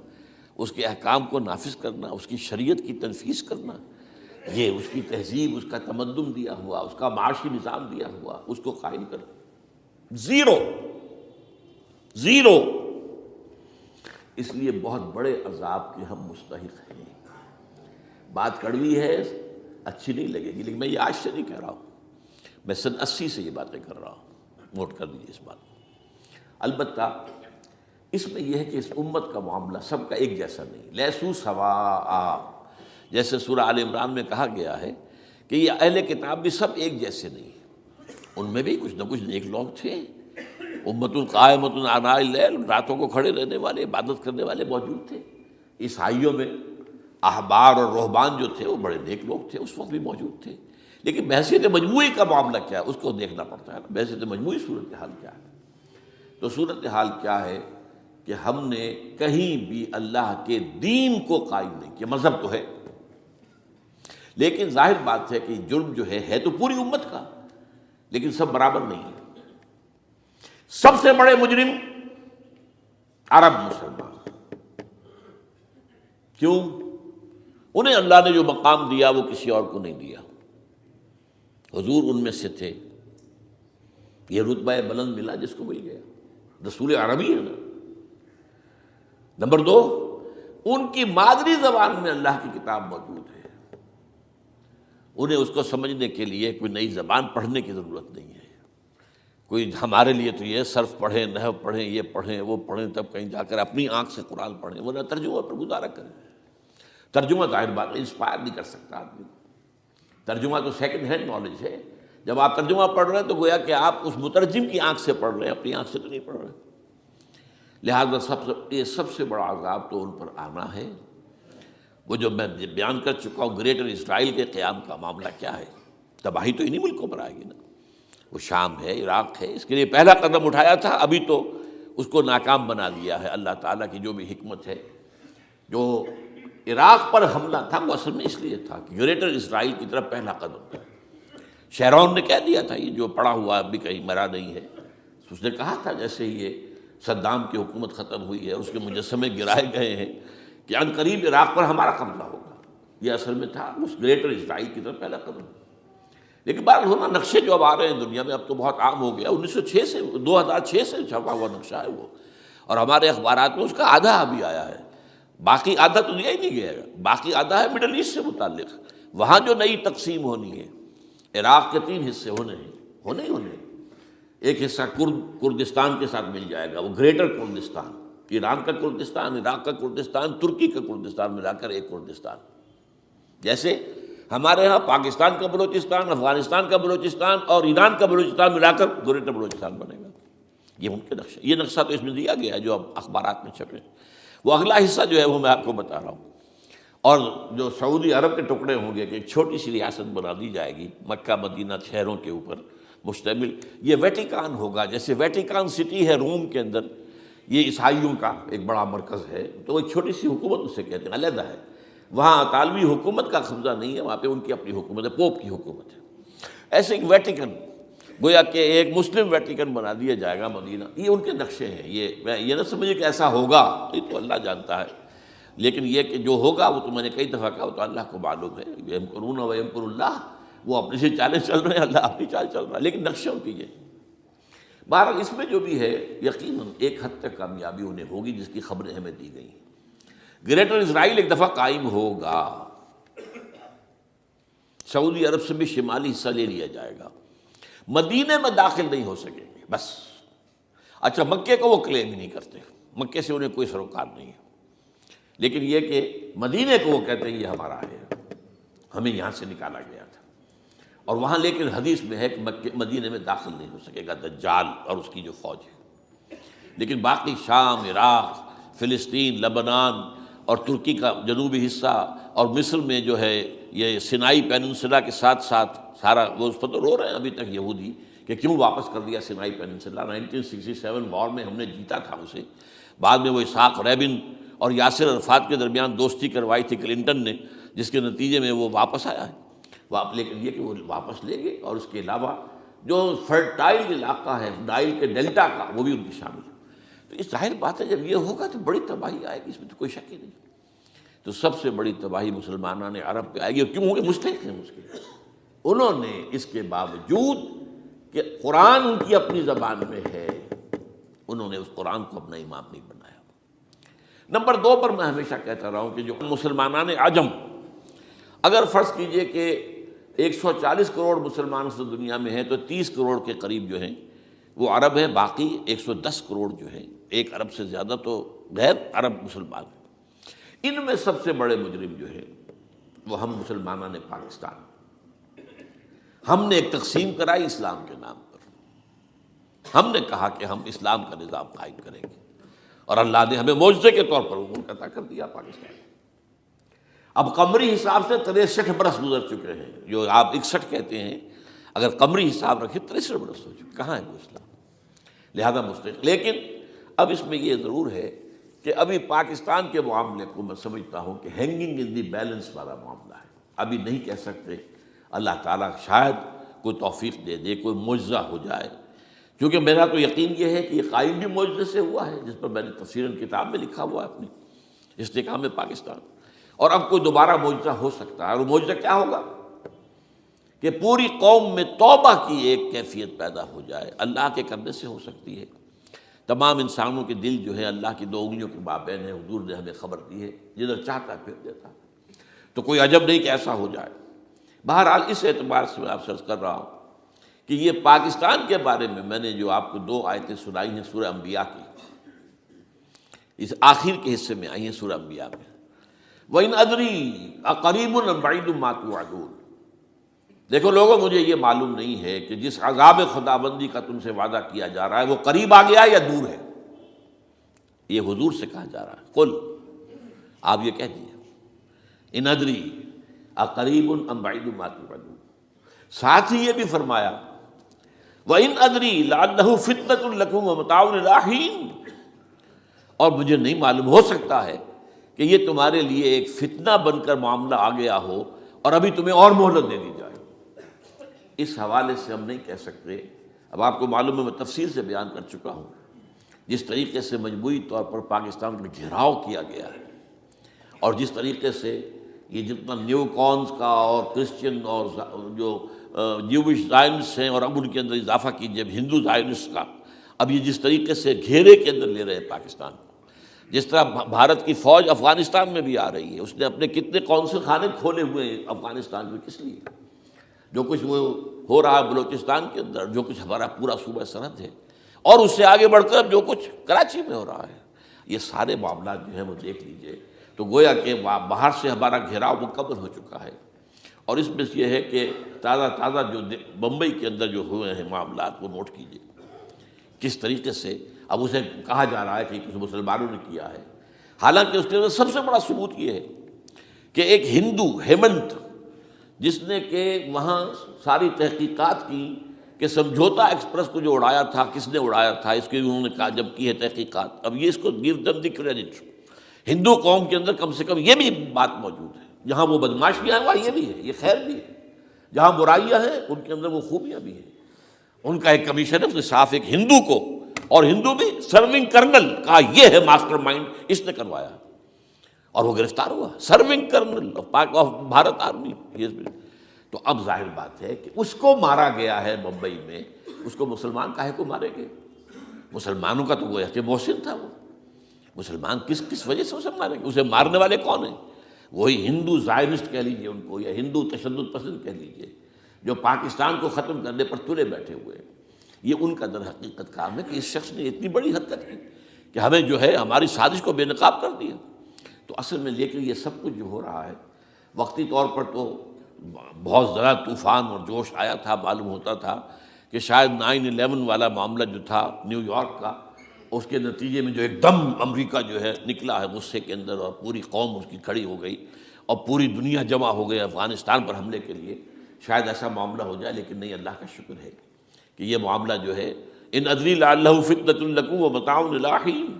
اس کے احکام کو نافذ کرنا، اس کی شریعت کی تنفیذ کرنا، یہ اس کی تہذیب، اس کا تمدن دیا ہوا، اس کا معاشی نظام دیا ہوا، اس کو قائم کرنا، زیرو زیرو. اس لیے بہت بڑے عذاب کے ہم مستحق ہیں. بات کڑوی ہے، اچھی نہیں لگے گی، لیکن میں یہ آج سے نہیں کہہ رہا ہوں، میں سن 80 سے یہ باتیں کر رہا ہوں. نوٹ کر دیجیے اس بات کو. البتہ اس میں یہ ہے کہ اس امت کا معاملہ سب کا ایک جیسا نہیں، لیسو سواء، جیسے سورہ آل عمران میں کہا گیا ہے کہ یہ اہل کتاب بھی سب ایک جیسے نہیں ہیں، ان میں بھی کچھ نہ کچھ نیک لوگ تھے. امت قائمۃ آناء اللیل، راتوں کو کھڑے رہنے والے، عبادت کرنے والے موجود تھے. عیسائیوں میں احبار اور رہبان جو تھے وہ بڑے نیک لوگ تھے، اس وقت بھی موجود تھے. لیکن بحثیت مجموعی کا معاملہ کیا ہے اس کو دیکھنا پڑتا ہے نا، بحثیت مجموعی صورتحال کیا ہے. تو صورتحال کیا ہے کہ ہم نے کہیں بھی اللہ کے دین کو قائم نہیں کیا. مذہب تو ہے، لیکن ظاہر بات ہے کہ جرم جو ہے تو پوری امت کا، لیکن سب برابر نہیں ہے. سب سے بڑے مجرم عرب مسلمان. کیوں؟ انہیں اللہ نے جو مقام دیا وہ کسی اور کو نہیں دیا. حضور ان میں سے تھے، یہ رتبہ بلند ملا جس کو مل گیا، رسول عربی ہے نا. نمبر 2، ان کی مادری زبان میں اللہ کی کتاب موجود ہے، انہیں اس کو سمجھنے کے لیے کوئی نئی زبان پڑھنے کی ضرورت نہیں ہے. کوئی ہمارے لیے تو یہ صرف پڑھیں، نحو پڑھیں، یہ پڑھیں، وہ پڑھیں، تب کہیں جا کر اپنی آنکھ سے قرآن پڑھیں، ورنہ ترجمہ پر گزارا کریں. ترجمہ ظاہر بات ہے انسپائر نہیں کر سکتا آدمی. ترجمہ تو سیکنڈ ہینڈ نالج ہے. جب آپ ترجمہ پڑھ رہے ہیں تو گویا کہ آپ اس مترجم کی آنکھ سے پڑھ رہے ہیں، اپنی آنکھ سے تو نہیں پڑھ رہے. لہٰذا یہ سب سے بڑا عذاب تو ان پر آنا ہے. وہ جو میں بیان کر چکا ہوں گریٹر اسرائیل کے قیام کا معاملہ کیا ہے، تباہی تو انہی ملکوں پر آئے گی نا. وہ شام ہے، عراق ہے، اس کے لیے پہلا قدم اٹھایا تھا، ابھی تو اس کو ناکام بنا دیا ہے. اللہ تعالیٰ کی جو بھی حکمت ہے. جو عراق پر حملہ تھا وہ اصل میں اس لیے تھا کہ گریٹر اسرائیل کی طرف پہلا قدم تھا. شیرون نے کہہ دیا تھا، یہ جو پڑا ہوا ابھی کہیں مرا نہیں ہے، اس نے کہا تھا جیسے ہی یہ صدام کی حکومت ختم ہوئی ہے، اس کے مجسمے گرائے گئے ہیں کہ عن قریب عراق پر ہمارا قبضہ ہوگا. یہ اصل میں تھا اس گریٹر اسرائیل کی طرف پہلا قدم. لیکن بہرحال ہونا نقشے جو اب آ رہے ہیں دنیا میں، اب تو بہت عام ہو گیا. 1906 سے 2006 سے چھپا ہوا نقشہ ہے وہ، اور ہمارے اخبارات میں اس کا آدھا ابھی آیا ہے، باقی آدھا تو دیا ہی نہیں گیا. باقی آدھا ہے مڈل ایسٹ سے متعلق. وہاں جو نئی تقسیم ہونی ہے، عراق کے 3 حصے ہونے ہی. ایک حصہ کردستان کے ساتھ مل جائے گا، وہ گریٹر کردستان، ایران کا کردستان، عراق کا کردستان، ترکی کا کردستان ملا کر ایک کردستان. جیسے ہمارے ہاں پاکستان کا بلوچستان، افغانستان کا بلوچستان اور ایران کا بلوچستان ملا کر گریٹر بلوچستان بنے گا. یہ ان کے نقشہ، یہ نقشہ تو اس میں دیا گیا ہے جو اب اخبارات میں چھپے. وہ اگلا حصہ جو ہے وہ میں آپ کو بتا رہا ہوں. اور جو سعودی عرب کے ٹکڑے ہوں گے کہ ایک چھوٹی سی ریاست بنا دی جائے گی مکہ مدینہ شہروں کے اوپر مشتمل. یہ ویٹیکان ہوگا، جیسے ویٹیکان سٹی ہے روم کے اندر، یہ عیسائیوں کا ایک بڑا مرکز ہے. تو وہ ایک چھوٹی سی حکومت اسے کہتے ہیں، علیحدہ ہے. وہاں اطالوی حکومت کا قبضہ نہیں ہے، وہاں پہ ان کی اپنی حکومت ہے، پوپ کی حکومت ہے. ایسے ایک ویٹیکن، گویا کہ ایک مسلم ویٹیکن بنا دیا جائے گا مدینہ. یہ ان کے نقشے ہیں. یہ نہ سمجھے کہ ایسا ہوگا، یہ تو اللہ جانتا ہے. لیکن یہ کہ جو ہوگا وہ تو میں نے کئی دفعہ کہا، وہ تو اللہ کو معلوم ہے. یمکرون و یمکر اللہ، وہ اپنی سی چالیں چل رہے ہیں، اللہ اپنی چال چل رہا ہے. لیکن نقشوں کی یہ بہرحال اس میں جو بھی ہے یقیناً ایک حد تک کامیابی انہیں ہوگی جس کی خبریں ہمیں دی گئی ہیں. گریٹر اسرائیل ایک دفعہ قائم ہوگا، سعودی عرب سے بھی شمالی حصہ لے لیا جائے گا. مدینے میں داخل نہیں ہو سکیں گے بس. اچھا، مکے کو وہ کلیم ہی نہیں کرتے، مکے سے انہیں کوئی سروکار نہیں ہے. لیکن یہ کہ مدینے کو وہ کہتے ہیں یہ ہمارا ہے، ہمیں یہاں سے نکالا گیا تھا، اور وہاں لیکن حدیث میں ہے کہ مدینے میں داخل نہیں ہو سکے گا دجال اور اس کی جو فوج ہے، لیکن باقی شام، عراق، فلسطین، لبنان اور ترکی کا جنوبی حصہ اور مصر میں جو ہے یہ سینائی پیننسلا کے ساتھ ساتھ سارا، وہ اس پر تو رو رہے ہیں ابھی تک یہودی کہ کیوں واپس کر دیا سینائی پیننسلا، 1967 وار میں ہم نے جیتا تھا اسے، بعد میں وہ اسحاق ریبن اور یاسر عرفات کے درمیان دوستی کروائی تھی کلنٹن نے، جس کے نتیجے میں وہ واپس آیا ہے، لیکن یہ کہ وہ واپس لے گئے، اور اس کے علاوہ جو فرٹائل علاقہ ہے نائل کے ڈیلٹا کا وہ بھی ان کی شامل ہے۔ تو اس ظاہر بات ہے جب یہ ہوگا تو بڑی تباہی آئے گی، اس میں تو کوئی شک ہی نہیں۔ تو سب سے بڑی تباہی مسلمانان عرب پہ آئے گی، اور کیوں ہوگی؟ مستحق ہیں اس کے، انہوں نے اس کے باوجود کہ قرآن ان کی اپنی زبان میں ہے، انہوں نے اس قرآن کو اپنا امام نہیں بنایا۔ نمبر 2 پر میں ہمیشہ کہتا رہا ہوں کہ جو مسلمانان عجم، اگر فرض کیجئے کہ 140 کروڑ مسلمان اس دنیا میں ہیں تو 30 کروڑ کے قریب جو ہیں وہ عرب ہیں، باقی 110 کروڑ جو ہیں، 1 ارب سے زیادہ تو غیر عرب مسلمان ہیں۔ ان میں سب سے بڑے مجرم جو ہیں وہ ہم مسلمانان پاکستان، ہم نے ایک تقسیم کرائی اسلام کے نام پر، ہم نے کہا کہ ہم اسلام کا نظام قائم کریں گے، اور اللہ نے ہمیں معجزے کے طور پر ملک عطا کر دیا پاکستان۔ اب قمری حساب سے 63 برس گزر چکے ہیں، جو آپ 61 کہتے ہیں، اگر قمری حساب رکھیں 63 برس ہو چکے، کہاں ہے وہ اسلام؟ لہذا مستحق۔ لیکن اب اس میں یہ ضرور ہے کہ ابھی پاکستان کے معاملے کو میں سمجھتا ہوں کہ ہینگنگ ان دی بیلنس والا معاملہ ہے، ابھی نہیں کہہ سکتے، اللہ تعالیٰ شاید کوئی توفیق دے دے، کوئی معجزہ ہو جائے، کیونکہ میرا تو یقین یہ ہے کہ یہ قائم بھی معجزے سے ہوا ہے، جس پر میں نے تفسیراً کتاب میں لکھا ہوا ہے اپنی استحکام پاکستان، اور اب کوئی دوبارہ معجزہ ہو سکتا ہے، اور وہ معجزہ کیا ہوگا کہ پوری قوم میں توبہ کی ایک کیفیت پیدا ہو جائے، اللہ کے کرنے سے ہو سکتی ہے۔ تمام انسانوں کے دل جو ہے اللہ کی 2 انگلیوں کے مابین ہے، حضور نے ہمیں خبر دی ہے، جدھر چاہتا ہے پھر دیتا ہے، تو کوئی عجب نہیں کہ ایسا ہو جائے۔ بہرحال اس اعتبار سے میں آپ سے عرض کر رہا ہوں کہ یہ پاکستان کے بارے میں نے جو آپ کو 2 آیتیں سنائی ہیں سورہ انبیاء کی، اس آخر کے حصے میں آئی ہیں سورہ انبیاء میں، وَإِنْ أَدْرِي أَقَرِيبٌ أَمْ بَعِيدٌ مَا تُوعَدُونَ۔ دیکھو لوگوں، مجھے یہ معلوم نہیں ہے کہ جس عذاب خداوندی کا تم سے وعدہ کیا جا رہا ہے وہ قریب آ گیا یا دور ہے۔ یہ حضور سے کہا جا رہا ہے، قل، آپ یہ کہہ دیجیے، اِنْ أَدْرِي أَقَرِيبٌ أَمْ بَعِيدٌ مَا تُوعَدُونَ۔ ساتھ ہی یہ بھی فرمایا وَإِنْ أَدْرِي لَعَلَّهُ فِتْنَةٌ لَكُمْ وَمَتَاعٌ إِلَىٰ حِينٍ، اور مجھے نہیں معلوم، ہو سکتا ہے کہ یہ تمہارے لیے ایک فتنہ بن کر معاملہ آ گیا ہو اور ابھی تمہیں اور مہلت دے دی جائے۔ اس حوالے سے ہم نہیں کہہ سکتے، اب آپ کو معلوم ہے میں تفصیل سے بیان کر چکا ہوں جس طریقے سے مجموعی طور پر پاکستان میں گھیراؤ کیا گیا ہے، اور جس طریقے سے یہ جتنا نیو کونز کا اور کرسچن اور جو جیوش زائنسٹ ہیں، اور اب ان کے اندر اضافہ کیجیے ہندو زائنسٹ کا، اب یہ جس طریقے سے گھیرے کے اندر لے رہے ہیں پاکستان کو، جس طرح بھارت کی فوج افغانستان میں بھی آ رہی ہے، اس نے اپنے کتنے قونصل خانے کھولے ہوئے ہیں افغانستان میں، کس لیے؟ جو کچھ وہ ہو رہا ہے بلوچستان کے اندر، جو کچھ ہمارا پورا صوبہ سرحد ہے، اور اس سے آگے بڑھ کر جو کچھ کراچی میں ہو رہا ہے، یہ سارے معاملات جو ہیں وہ دیکھ لیجئے تو گویا کہ باہر سے ہمارا گھیراؤ مکمل ہو چکا ہے، اور اس میں یہ ہے کہ تازہ جو بمبئی کے اندر جو ہوئے ہیں معاملات وہ نوٹ کیجئے، کس طریقے سے اب اسے کہا جا رہا ہے کہ کچھ مسلمانوں نے کیا ہے، حالانکہ اس کے اندر سب سے بڑا ثبوت یہ ہے کہ ایک ہندو ہیمنت، جس نے کہ وہاں ساری تحقیقات کی کہ سمجھوتا ایکسپریس کو جو اڑایا تھا کس نے اڑایا تھا، اس کی انہوں نے کہا جب کی ہے تحقیقات، اب یہ اس کو گیو دم دی کریڈٹ، ہندو قوم کے اندر کم سے کم یہ بھی بات موجود ہے، جہاں وہ بدماشیاں ہیں وہاں یہ بھی ہے، یہ خیر بھی ہے، جہاں برائیاں ہیں ان کے اندر وہ خوبیاں بھی ہیں۔ ان کا ایک کمیشن ہے، اس نے صاف ایک ہندو کو، اور ہندو بھی سرونگ کرنل کہا یہ ہے ماسٹر مائنڈ، اس نے کروایا، اور وہ گرفتار ہوا، serving kernel of Bharat army. تو اب ظاہر بات ہے کہ اس کو مارا گیا ہے بمبئی میں، اس کو مسلمان کاہے کو مارے گئے؟ مسلمانوں کا تو وہ کہ محسن تھا، وہ مسلمان کس وجہ سے اسے مارے گئے؟ اسے مارنے والے کون ہیں؟ وہی ہندو زائنسٹ کہہ لیجئے ان کو، یا ہندو تشدد پسند کہہ لیجئے، جو پاکستان کو ختم کرنے پر تلے بیٹھے ہوئے ہیں۔ یہ ان کا در حقیقت کام ہے کہ اس شخص نے اتنی بڑی حرکت کی کہ ہمیں جو ہے ہماری سازش کو بے نقاب کر دیا۔ تو اصل میں لیکن یہ سب کچھ جو ہو رہا ہے وقتی طور پر تو بہت زیادہ طوفان اور جوش آیا تھا، معلوم ہوتا تھا کہ شاید 9/11 والا معاملہ جو تھا نیو یارک کا، اس کے نتیجے میں جو ایک دم امریکہ جو ہے نکلا ہے غصے کے اندر، اور پوری قوم اس کی کھڑی ہو گئی اور پوری دنیا جمع ہو گئی افغانستان پر حملے کے لیے، شاید ایسا معاملہ ہو جائے. لیکن نہیں، اللہ کا شکر ہے کہ یہ معاملہ جو ہے ان ادری لعلہ فتنۃ لکم ومتاع الی حین.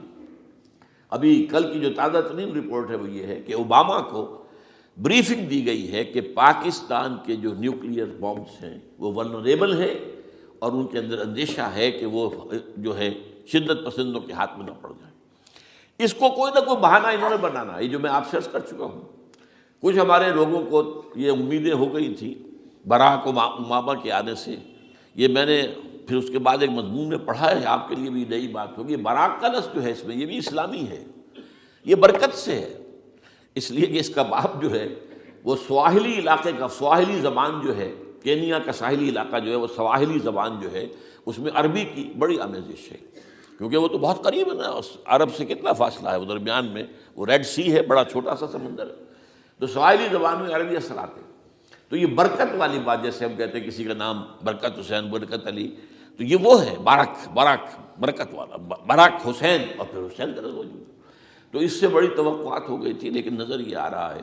ابھی کل کی جو تازہ ترین رپورٹ ہے وہ یہ ہے کہ اوباما کو بریفنگ دی گئی ہے کہ پاکستان کے جو نیوکلیئر بامز ہیں وہ ولنریبل ہیں، اور ان کے اندر اندیشہ ہے کہ وہ جو ہے شدت پسندوں کے ہاتھ میں نہ پڑ جائیں. اس کو کوئی نہ کوئی بہانہ انہوں نے بنانا، یہ جو میں آپ سے عرض کر چکا ہوں. کچھ ہمارے لوگوں کو یہ امیدیں ہو گئی تھی براک اوباما کے آنے سے. یہ میں نے پھر اس کے بعد ایک مضمون میں پڑھا ہے، آپ کے لیے بھی نئی بات ہوگی. براک کا لفظ جو ہے اس میں یہ بھی اسلامی ہے، یہ برکت سے ہے، اس لیے کہ اس کا باپ جو ہے وہ سواحلی علاقے کا، سواحلی زبان جو ہے، کینیا کا ساحلی علاقہ جو ہے وہ سواحلی زبان جو ہے اس میں عربی کی بڑی آمیزش ہے، کیونکہ وہ تو بہت قریب ہے نا، عرب سے کتنا فاصلہ ہے، وہ درمیان میں وہ ریڈ سی ہے، بڑا چھوٹا سا سمندر ہے، تو سواحلی زبان میں عربی اثرات ہیں. تو یہ برکت والی بات، جیسے ہم کہتے ہیں کسی کا نام برکت حسین، برکت علی، تو یہ وہ ہے باراک برکت والا، باراک حسین، اور پھر حسین کا لفظ موجود. تو اس سے بڑی توقعات ہو گئی تھی، لیکن نظر یہ آ رہا ہے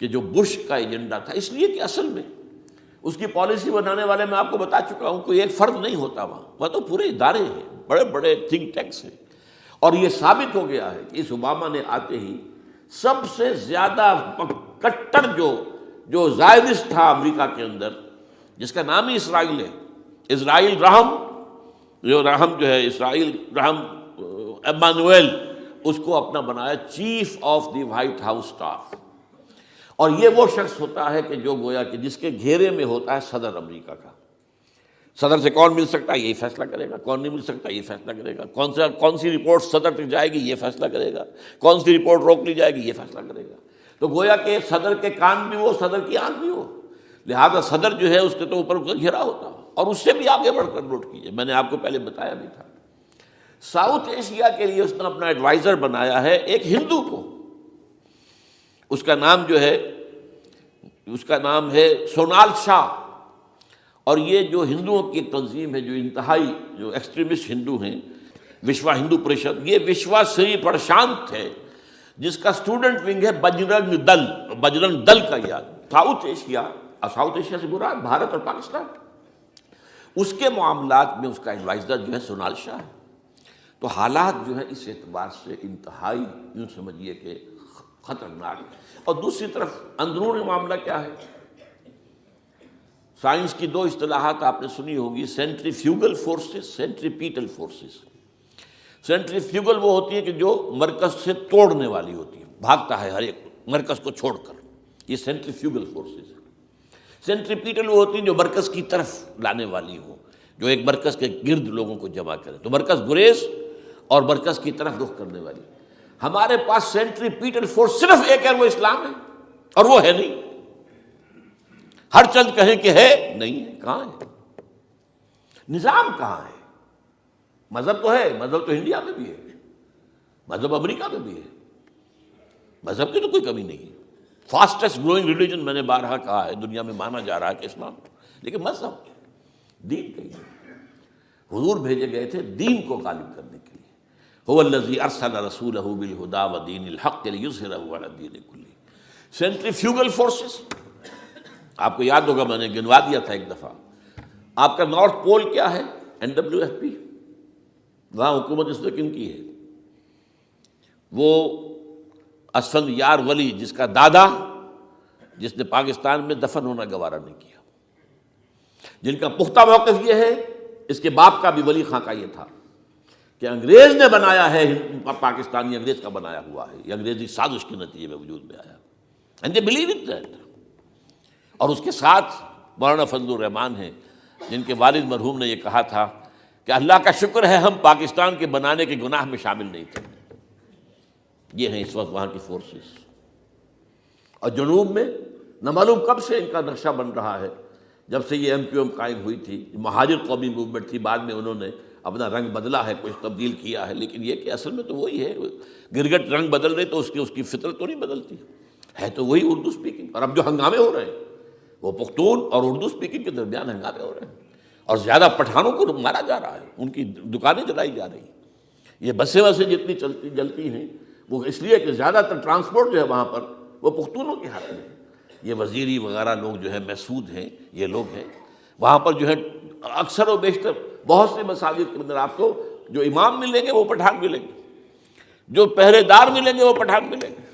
کہ جو بش کا ایجنڈا تھا، اس لیے کہ اصل میں اس کی پالیسی بنانے والے میں آپ کو بتا چکا ہوں کوئی ایک فرد نہیں ہوتا وہاں تو پورے ادارے ہیں، بڑے بڑے تھنک ٹینکس ہیں. اور یہ ثابت ہو گیا ہے کہ اس اوباما نے آتے ہی سب سے زیادہ کٹر جو زائرس تھا امریکہ کے اندر، جس کا نام ہی اسرائیل ہے، اسرائیل رحم، جو ہے اسرائیل رحم ایمانویل، اس کو اپنا بنایا chief of the white house staff. اور یہ وہ شخص ہوتا ہے کہ جو گویا کہ جس کے گھیرے میں ہوتا ہے صدر امریکہ کا. صدر سے کون مل سکتا ہے یہی فیصلہ کرے گا، کون نہیں مل سکتا یہ فیصلہ کرے گا، کون سی رپورٹ صدر تک جائے گی یہ فیصلہ کرے گا، کون سی رپورٹ روک لی جائے گی یہ فیصلہ کرے گا. تو گویا کہ صدر کے کان بھی ہو، صدر کی آنکھ بھی ہو، لہذا صدر جو ہے اس کے تو اوپر اس کا گھیرا ہوتا ہے. اور اس سے بھی آگے بڑھ کر نوٹ کیجیے، میں نے آپ کو پہلے بتایا بھی تھا، ساؤتھ ایشیا کے لیے اس نے اپنا ایڈوائزر بنایا ہے ایک ہندو کو. اس کا نام ہے سونال شاہ. اور یہ جو ہندوؤں کی ایک تنظیم ہے، جو انتہائی جو ایکسٹریمسٹ ہندو ہیں، وشوا ہندو پریشد، یہ وشوا سری پرشانت ہے، جس کا اسٹوڈنٹ ونگ ہے بجرنگ دل کا یاد. ساؤتھ ایشیا سے مراد بھارت اور پاکستان، اس کے معاملات میں اس کا ایڈوائزر جو ہے سونال شاہ ہے. تو حالات جو ہے اس اعتبار سے انتہائی یوں سمجھیے کہ خطرناک. اور دوسری طرف اندرون معاملہ کیا ہے؟ سائنس کی دو اصطلاحات آپ نے سنی ہوگی، centrifugal forces, centripetal forces. Centrifugal وہ ہوتی ہے کہ جو مرکز سے توڑنے والی ہوتی ہے، بھاگتا ہے ہر ایک مرکز کو چھوڑ کر، یہ سینٹریفیوگل فورسز. سینٹریپیٹل وہ ہوتی ہیں جو مرکز کی طرف لانے والی ہوں، جو ایک مرکز کے گرد لوگوں کو جمع کرے. تو مرکز گریز اور مرکز کی طرف رخ کرنے والی. ہمارے پاس سینٹریپیٹل فورس صرف ایک ہے، وہ اسلام ہے، اور وہ ہے نہیں. ہر چند کہیں کہ ہے، نہیں ہے. کہاں ہے نظام؟ کہاں ہے؟ مذہب تو ہے، مذہب تو انڈیا میں بھی ہے، مذہب امریکہ میں بھی ہے، مذہب کی تو کوئی کمی نہیں ہے. فاسٹسٹ گروئنگ ریلیجن میں نے بارہا کہا ہے دنیا میں مانا جا رہا ہے کہ اسلام، لیکن مذہب دین کہیں نہیں. حضور بھیجے گئے تھے دین کو غالب کرنے کے لیے. هو الذی ارسل رسولہ بالہدی ودین الحق لیظہرہ علی الدین کلہ. سینٹریفیوگل فورسز آپ کو یاد ہوگا، میں نے گنوا دیا تھا ایک دفعہ. آپ کا نارتھ پول کیا ہے؟ NWFP. وہاں حکومت اس نے کن کی ہے؟ وہ اسفند یار ولی، جس کا دادا، جس نے پاکستان میں دفن ہونا گوارا نہیں کیا، جن کا پختہ موقف یہ ہے، اس کے باپ کا بھی ولی خاں کا یہ تھا کہ انگریز نے بنایا ہے پاکستانی، انگریز کا بنایا ہوا ہے، یہ انگریزی سازش کے نتیجے میں وجود میں آیا. And they believe in that. اور اس کے ساتھ مولانا فضل الرحمان ہیں، جن کے والد مرحوم نے یہ کہا تھا کہ اللہ کا شکر ہے ہم پاکستان کے بنانے کے گناہ میں شامل نہیں تھے. یہ ہیں اس وقت وہاں کی فورسز. اور جنوب میں نہ معلوم کب سے ان کا نقشہ بن رہا ہے، جب سے یہ MQM قائم ہوئی تھی. مہاجر قومی موومنٹ تھی، بعد میں انہوں نے اپنا رنگ بدلا ہے، کچھ تبدیل کیا ہے، لیکن یہ کہ اصل میں تو وہی ہے. گرگٹ رنگ بدل رہے تو اس کی فطرت تو نہیں بدلتی، ہے تو وہی اردو سپیکنگ. اور اب جو ہنگامے ہو رہے ہیں وہ پختون اور اردو سپیکنگ کے درمیان ہنگامے ہو رہے ہیں، اور زیادہ پٹھانوں کو مارا جا رہا ہے، ان کی دکانیں جلائی جا رہی ہیں. یہ بسیں جتنی جلتی ہیں وہ اس لیے کہ زیادہ تر ٹرانسپورٹ جو ہے وہاں پر وہ پختونوں کے ہاتھ میں ہے. یہ وزیری وغیرہ لوگ جو ہے محسود ہیں، یہ لوگ ہیں وہاں پر جو ہے. اکثر و بیشتر بہت سے مساجد کے اندر آپ کو جو امام ملیں گے وہ پٹھان ملیں گے، جو پہرے دار ملیں گے وہ پٹھان ملیں گے.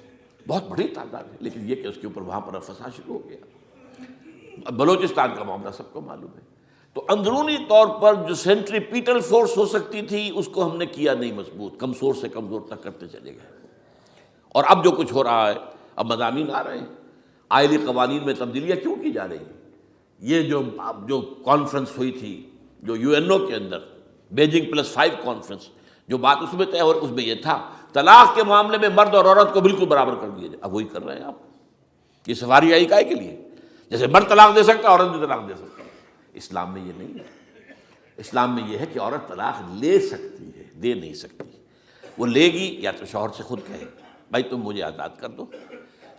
بہت بڑی تعداد ہے، لیکن یہ کہ اس کے اوپر وہاں پر فساد شروع ہو گیا. بلوچستان کا معاملہ سب کو معلوم ہے. تو اندرونی طور پر جو سینٹریپیٹل فورس ہو سکتی تھی اس کو ہم نے کیا نہیں مضبوط، کمزور سے کمزور تک کرتے چلے گئے. اور اب جو کچھ ہو رہا ہے، اب مضامین آ رہے ہیں، آئلی قوانین میں تبدیلیاں کیوں کی جا رہی ہیں. یہ جو کانفرنس ہوئی تھی جو UNO کے اندر، بیجنگ +5 کانفرنس، جو بات اس میں طے ہو اس میں یہ تھا طلاق کے معاملے میں مرد اور عورت کو بالکل برابر کر دیا جائے. اب وہی کر رہے ہیں آپ. یہ سفاری آئی کائے کے لیے؟ جیسے مرد طلاق دے سکتا ہے عورت بھی طلاق دے سکتا ہے. اسلام میں یہ نہیں ہے. اسلام میں یہ ہے کہ عورت طلاق لے سکتی ہے، دے نہیں سکتی. وہ لے گی یا تو شوہر سے خود کہے بھائی تم مجھے آزاد کر دو،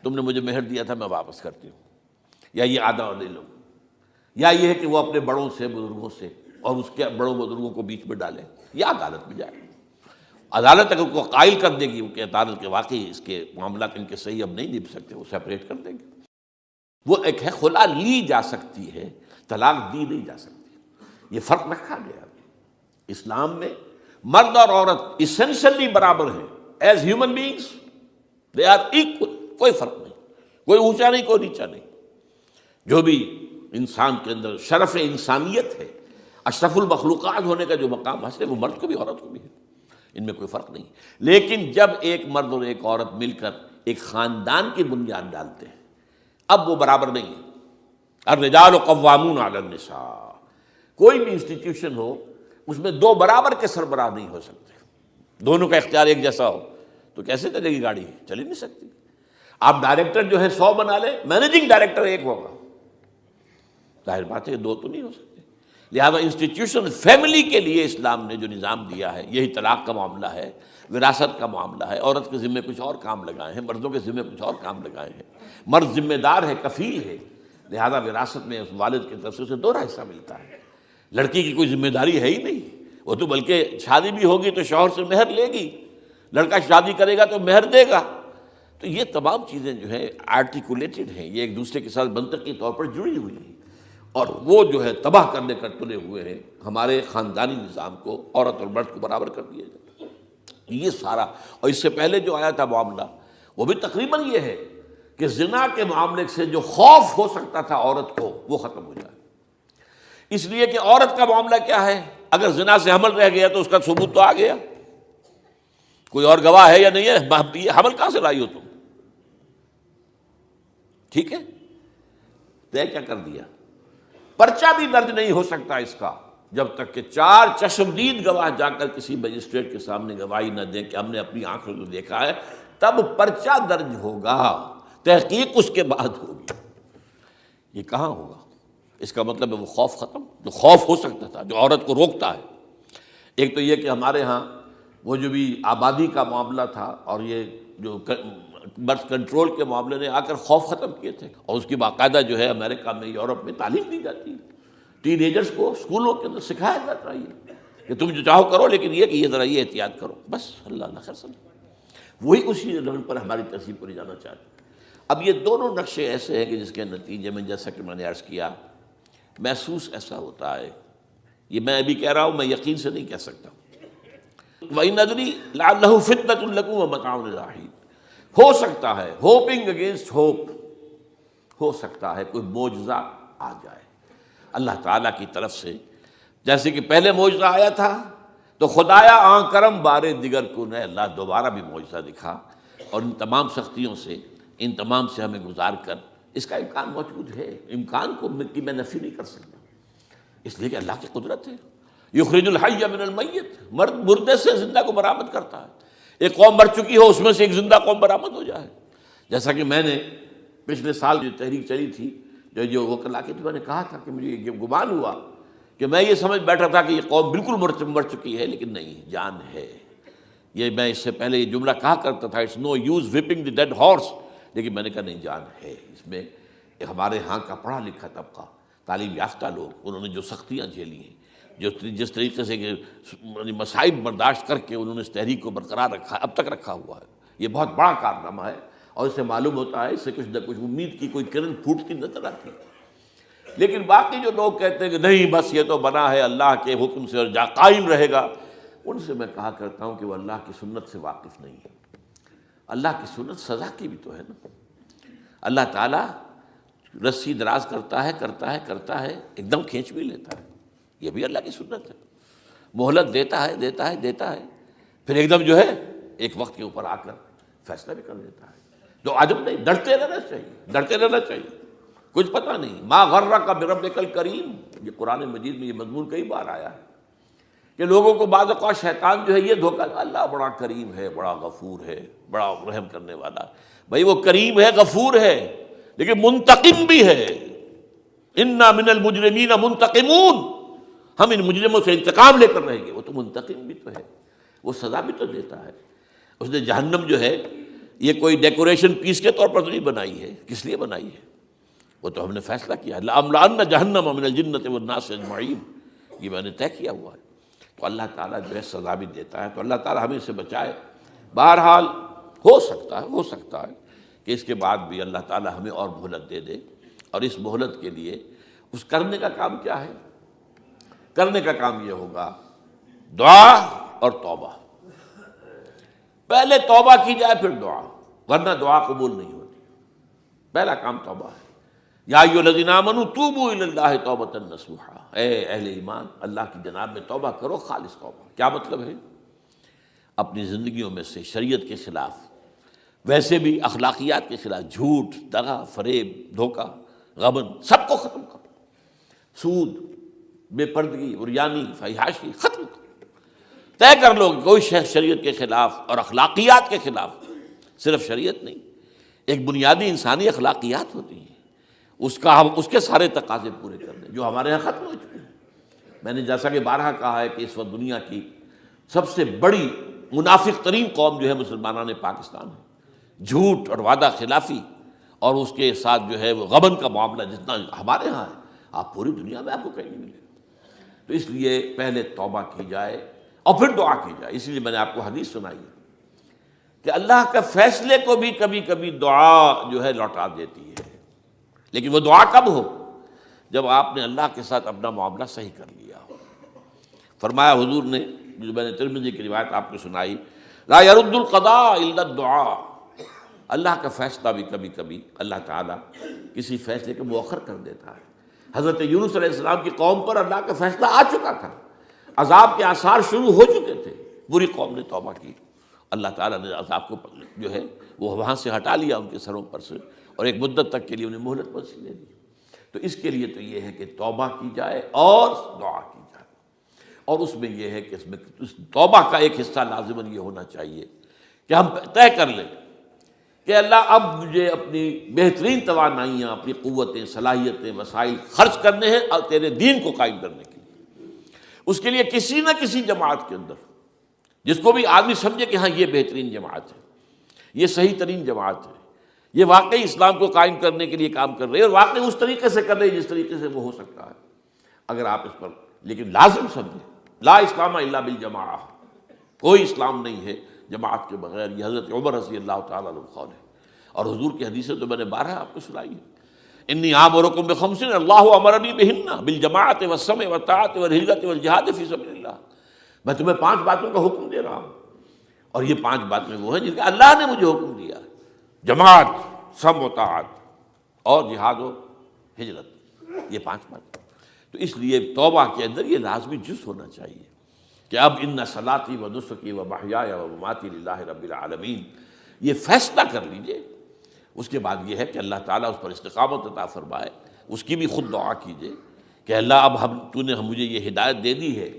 تم نے مجھے مہر دیا تھا میں واپس کرتی ہوں، یا یہ آدھا لے لو. یا یہ ہے کہ وہ اپنے بڑوں سے، بزرگوں سے، اور اس کے بڑوں بزرگوں کو بیچ میں ڈالے، یا عدالت میں جائے. عدالت اگر کو قائل کر دے گی کہ عدالت کے واقعی اس کے معاملات ان کے صحیح اب نہیں نبھ سکتے، وہ سیپریٹ کر دیں گے. وہ ایک ہے خلا لی جا سکتی ہے، طلاق دی نہیں جا سکتی. یہ فرق رکھا گیا. اسلام میں مرد اور عورت اسینشلی برابر ہیں. As human beings they are equal. کوئی فرق نہیں، کوئی اونچا نہیں، کوئی نیچا نہیں. جو بھی انسان کے اندر شرف انسانیت ہے، اشرف المخلوقات ہونے کا جو مقام حاصل ہے، وہ مرد کو بھی عورت کو بھی ہے. ان میں کوئی فرق نہیں. لیکن جب ایک مرد اور ایک عورت مل کر ایک خاندان کی بنیاد ڈالتے ہیں، اب وہ برابر نہیں ہے. الرجال قوامون علی النساء. کوئی بھی انسٹیٹیوشن ہو اس میں دو برابر کے سربراہ نہیں ہو سکتے. دونوں کا اختیار ایک جیسا ہو تو کیسے چلے گی گاڑی؟ چل ہی نہیں سکتی. آپ ڈائریکٹر جو ہے 100 بنا لیں، مینیجنگ ڈائریکٹر ایک ہوگا. ظاہر بات ہے دو تو نہیں ہو سکتے. لہذا انسٹیٹیوشن فیملی کے لیے اسلام نے جو نظام دیا ہے، یہی طلاق کا معاملہ ہے، وراثت کا معاملہ ہے. عورت کے ذمے کچھ اور کام لگائے ہیں، مردوں کے ذمے کچھ اور کام لگائے ہیں. مرد ذمہ دار ہے، کفیل ہے، لہذا وراثت میں اس والد کی طرف سے اسے 2 حصہ ملتا ہے. لڑکی کی کوئی ذمہ داری ہے ہی نہیں. وہ تو بلکہ شادی بھی ہوگی تو شوہر سے مہر لے گی، لڑکا شادی کرے گا تو مہر دے گا. تو یہ تمام چیزیں جو ہیں آرٹیکولیٹڈ ہیں، یہ ایک دوسرے کے ساتھ منطقی طور پر جڑی ہوئی ہیں، اور وہ جو ہے تباہ کرنے کر تلے ہوئے ہیں ہمارے خاندانی نظام کو. عورت اور مرد کو برابر کر دیا جائے. یہ سارا، اور اس سے پہلے جو آیا تھا معاملہ وہ بھی تقریباً یہ ہے کہ زنا کے معاملے سے جو خوف ہو سکتا تھا عورت کو وہ ختم ہو جائے. اس لیے کہ عورت کا معاملہ کیا ہے، اگر زنا سے حمل رہ گیا تو اس کا ثبوت تو آ گیا، کوئی اور گواہ ہے یا نہیں ہے، یہ حمل کہاں سے لائی ہو تم؟ ٹھیک ہے، طے کیا کر دیا. پرچہ بھی درج نہیں ہو سکتا اس کا جب تک کہ 4 چشمدید گواہ جا کر کسی مجسٹریٹ کے سامنے گواہی نہ دیں کہ ہم نے اپنی آنکھوں سے دیکھا ہے، تب پرچہ درج ہوگا. تحقیق اس کے بعد ہوگی. یہ کہاں ہوگا؟ اس کا مطلب ہے وہ خوف ختم، جو خوف ہو سکتا تھا، جو عورت کو روکتا ہے. ایک تو یہ کہ ہمارے ہاں وہ جو بھی آبادی کا معاملہ تھا اور یہ جو برتھ کنٹرول کے معاملے نے آ کر خوف ختم کیے تھے، اور اس کی باقاعدہ جو ہے امریکہ میں، یورپ میں تعلیم دی جاتی ہے. ٹین ایجرز کو اسکولوں کے اندر سکھایا جاتا ہے کہ تم جو چاہو کرو، لیکن یہ کہ یہ ذرا یہ احتیاط کرو. بس اللہ خیر سمجھ. وہی اسی رنگ پر ہماری تہذیب کو لے جانا چاہتے ہیں. اب یہ دونوں نقشے ایسے ہیں کہ جس کے نتیجے میں، جیسا کہ میں نے عرض کیا، محسوس ایسا ہوتا ہے. یہ میں ابھی کہہ رہا ہوں، میں یقین سے نہیں کہہ سکتا. وَإِنْ أَدْرِي لَعَلَّهُ فِتْنَةٌ لَكُمْ وَمَتَاعٌ إِلَىٰ حِينٍ. ہو سکتا ہے، ہوپنگ اگینسٹ ہوپ، ہو سکتا ہے کوئی معجزہ آ جائے اللہ تعالیٰ کی طرف سے. جیسے کہ پہلے معجزہ آیا تھا تو خدایا آن کرم بارے دیگر کو نے اللہ دوبارہ بھی معجزہ دکھا، اور ان تمام سختیوں سے، ان تمام سے ہمیں گزار کر اس کا امکان موجود ہے. امکان کو میں نفی نہیں کر سکتا، اس لیے کہ اللہ کی قدرت ہے. یخرج الحی من المیت، مردے سے زندہ کو برآمد کرتا ہے. ایک قوم مر چکی ہو، اس میں سے ایک زندہ قوم برآمد ہو جائے. جیسا کہ میں نے پچھلے سال جو تحریک چلی تھی، جو وہ کلا کے میں نے کہا تھا کہ مجھے یہ گمان ہوا کہ میں یہ سمجھ بیٹھا تھا کہ یہ قوم بالکل مر چکی ہے، لیکن نہیں، جان ہے۔ یہ میں اس سے پہلے یہ جملہ کہا کرتا تھا، it's no use whipping the dead horse, لیکن میں نے کہا نہیں، جان ہے اس میں۔ ہمارے ہاں کا پڑھا لکھا طبقہ، تعلیم یافتہ لوگ، انہوں نے جو سختیاں جھیلی ہیں، جس طریقے سے کہ مصائب برداشت کر کے انہوں نے اس تحریک کو برقرار رکھا ہے، اب تک رکھا ہوا ہے، یہ بہت بڑا کارنامہ ہے، اور اس سے معلوم ہوتا ہے، اس سے کچھ نہ کچھ امید کی کوئی کرن پھوٹتی نظر آتی ہے۔ لیکن باقی جو لوگ کہتے ہیں کہ نہیں بس یہ تو بنا ہے اللہ کے حکم سے اور قائم رہے گا، ان سے میں کہا کرتا ہوں کہ وہ اللہ کی سنت سے واقف نہیں ہے۔ اللہ کی سنت سزا کی بھی تو ہے نا۔ اللہ تعالیٰ رسی دراز کرتا ہے، ایک دم کھینچ بھی لیتا ہے، یہ بھی اللہ کی سنت ہے۔ مہلت دیتا ہے، پھر ایک دم جو ہے ایک وقت کے اوپر آ کر فیصلہ بھی کر دیتا ہے۔ تو عجب نہیں، ڈرتے رہنا چاہیے، کچھ پتہ نہیں۔ ما غرک بربک الکریم، یہ قرآن مجید میں یہ مضمون کئی بار آیا ہے کہ لوگوں کو بعض اوقات شیطان جو ہے یہ دھوکہ، اللہ بڑا کریم ہے، بڑا غفور ہے، بڑا رحم کرنے والا۔ بھائی وہ کریم ہے، غفور ہے، لیکن منتقم بھی ہے۔ انا من المجرمین منتقمون، ہم ان مجرموں سے انتقام لے کر رہیں گے۔ وہ تو منتقم بھی تو ہے، وہ سزا بھی تو دیتا ہے۔ اس نے جہنم جو ہے یہ کوئی ڈیکوریشن پیس کے طور پر تو نہیں بنائی ہے، کس لیے بنائی ہے؟ وہ تو ہم نے فیصلہ کیا، لَأَمْلَأَنَّ جَهَنَّمَ مِنَ الْجِنَّةِ وَالنَّاسِ أَجْمَعِينَ، یہ میں نے طے کیا ہوا ہے۔ تو اللہ تعالیٰ جو ہے سزا بھی دیتا ہے، تو اللہ تعالیٰ ہمیں اس سے بچائے۔ بہرحال ہو سکتا ہے کہ اس کے بعد بھی اللہ تعالیٰ ہمیں اور مہلت دے دے، اور اس مہلت کے لیے اس کرنے کا کام کیا ہے؟ کرنے کا کام یہ ہوگا دعا اور توبہ۔ پہلے توبہ کی جائے پھر دعا، ورنہ دعا قبول نہیں ہوتی۔ پہلا کام توبہ ہے۔ یا ایھا الذین آمنوا توبوا الی اللہ توبۃ نصوحا، اے اہل ایمان اللہ کی جناب میں توبہ کرو، خالص توبہ۔ کیا مطلب ہے؟ اپنی زندگیوں میں سے شریعت کے خلاف، ویسے بھی اخلاقیات کے خلاف، جھوٹ، دغا، فریب، دھوکہ، غبن، سب کو ختم کرو۔ سود، بے پردگی، عریانی، فحاشی ختم کرو۔ طے کر لو کہ کوئی شخص شریعت کے خلاف اور اخلاقیات کے خلاف، صرف شریعت نہیں، ایک بنیادی انسانی اخلاقیات ہوتی ہیں، اس کے سارے تقاضے پورے کر دیں جو ہمارے یہاں ختم ہو چکے ہیں۔ میں نے جیسا کہ بارہا کہا ہے کہ اس وقت دنیا کی سب سے بڑی منافق ترین قوم جو ہے مسلمانان پاکستان ہے۔ جھوٹ اور وعدہ خلافی اور اس کے ساتھ جو ہے وہ غبن کا معاملہ جتنا ہمارے ہاں ہے، آپ پوری دنیا میں آپ کو کہیں نہیں ملے گا۔ تو اس لیے پہلے توبہ کی جائے اور پھر دعا کی جائے۔ اس لیے میں نے آپ کو حدیث سنائی ہے کہ اللہ کے فیصلے کو بھی کبھی کبھی دعا جو ہے لوٹا دیتی ہے، لیکن وہ دعا کب ہو؟ جب آپ نے اللہ کے ساتھ اپنا معاملہ صحیح کر لیا ہو۔ فرمایا حضور نے، جو میں نے ترمذی کی روایت آپ کو سنائی، لا يرد القضاء الا الدعاء، اللہ کا فیصلہ بھی کبھی کبھی اللہ تعالیٰ کسی فیصلے کو مؤخر کر دیتا ہے۔ حضرت یونس علیہ السلام کی قوم پر اللہ کا فیصلہ آ چکا تھا، عذاب کے آثار شروع ہو چکے تھے، پوری قوم نے توبہ کی، اللہ تعالیٰ نے عذاب کو جو ہے وہ وہاں سے ہٹا لیا ان کے سروں پر سے، اور ایک مدت تک کے لیے انہیں مہلت بخشی دے دی۔ تو اس کے لیے تو یہ ہے کہ توبہ کی جائے اور دعا کی جائے، اور اس میں یہ ہے کہ اس میں اس توبہ کا ایک حصہ لازماً یہ ہونا چاہیے کہ ہم طے کر لیں کہ اللہ اب مجھے اپنی بہترین توانائیاں، اپنی قوتیں، صلاحیتیں، وسائل خرچ کرنے ہیں اور تیرے دین کو قائم کرنے کے لیے۔ اس کے لیے کسی نہ کسی جماعت کے اندر، جس کو بھی آدمی سمجھے کہ ہاں یہ بہترین جماعت ہے، یہ صحیح ترین جماعت ہے، یہ واقعی اسلام کو قائم کرنے کے لیے کام کر رہے ہیں، اور واقعی اس طریقے سے کر رہے ہیں جس طریقے سے وہ ہو سکتا ہے، اگر آپ اس پر لیکن لازم سمجھیں لا اسلام الا بالجماعہ، کوئی اسلام نہیں ہے جماعت کے بغیر۔ یہ حضرت عمر رضی اللہ تعالیٰ عنہ قول ہے، اور حضور کی حدیثیں تو میں نے بارہا آپ کو سنائی ہے۔ انی آمرکم بخمس اللہ امرنی بہن بالجماعۃ والسمع والطاعۃ والہجرۃ والجہاد فی سبیل اللہ، میں تمہیں 5 باتوں کا حکم دے رہا ہوں، اور یہ 5 باتیں وہ ہیں جن کا اللہ نے مجھے حکم دیا ہے، جماعت، سمع و طاعت اور جہاد و ہجرت، یہ 5 باتیں۔ تو اس لیے توبہ کے اندر یہ لازمی جز ہونا چاہیے کہ اب ان صلاتی و نسکی و محیای و مماتی للہ رب العالمین، یہ فیصلہ کر لیجئے۔ اس کے بعد یہ ہے کہ اللہ تعالیٰ اس پر استقامت عطا فرمائے، اس کی بھی خود دعا کیجئے کہ اللہ اب تو نے مجھے یہ ہدایت دے دی ہے،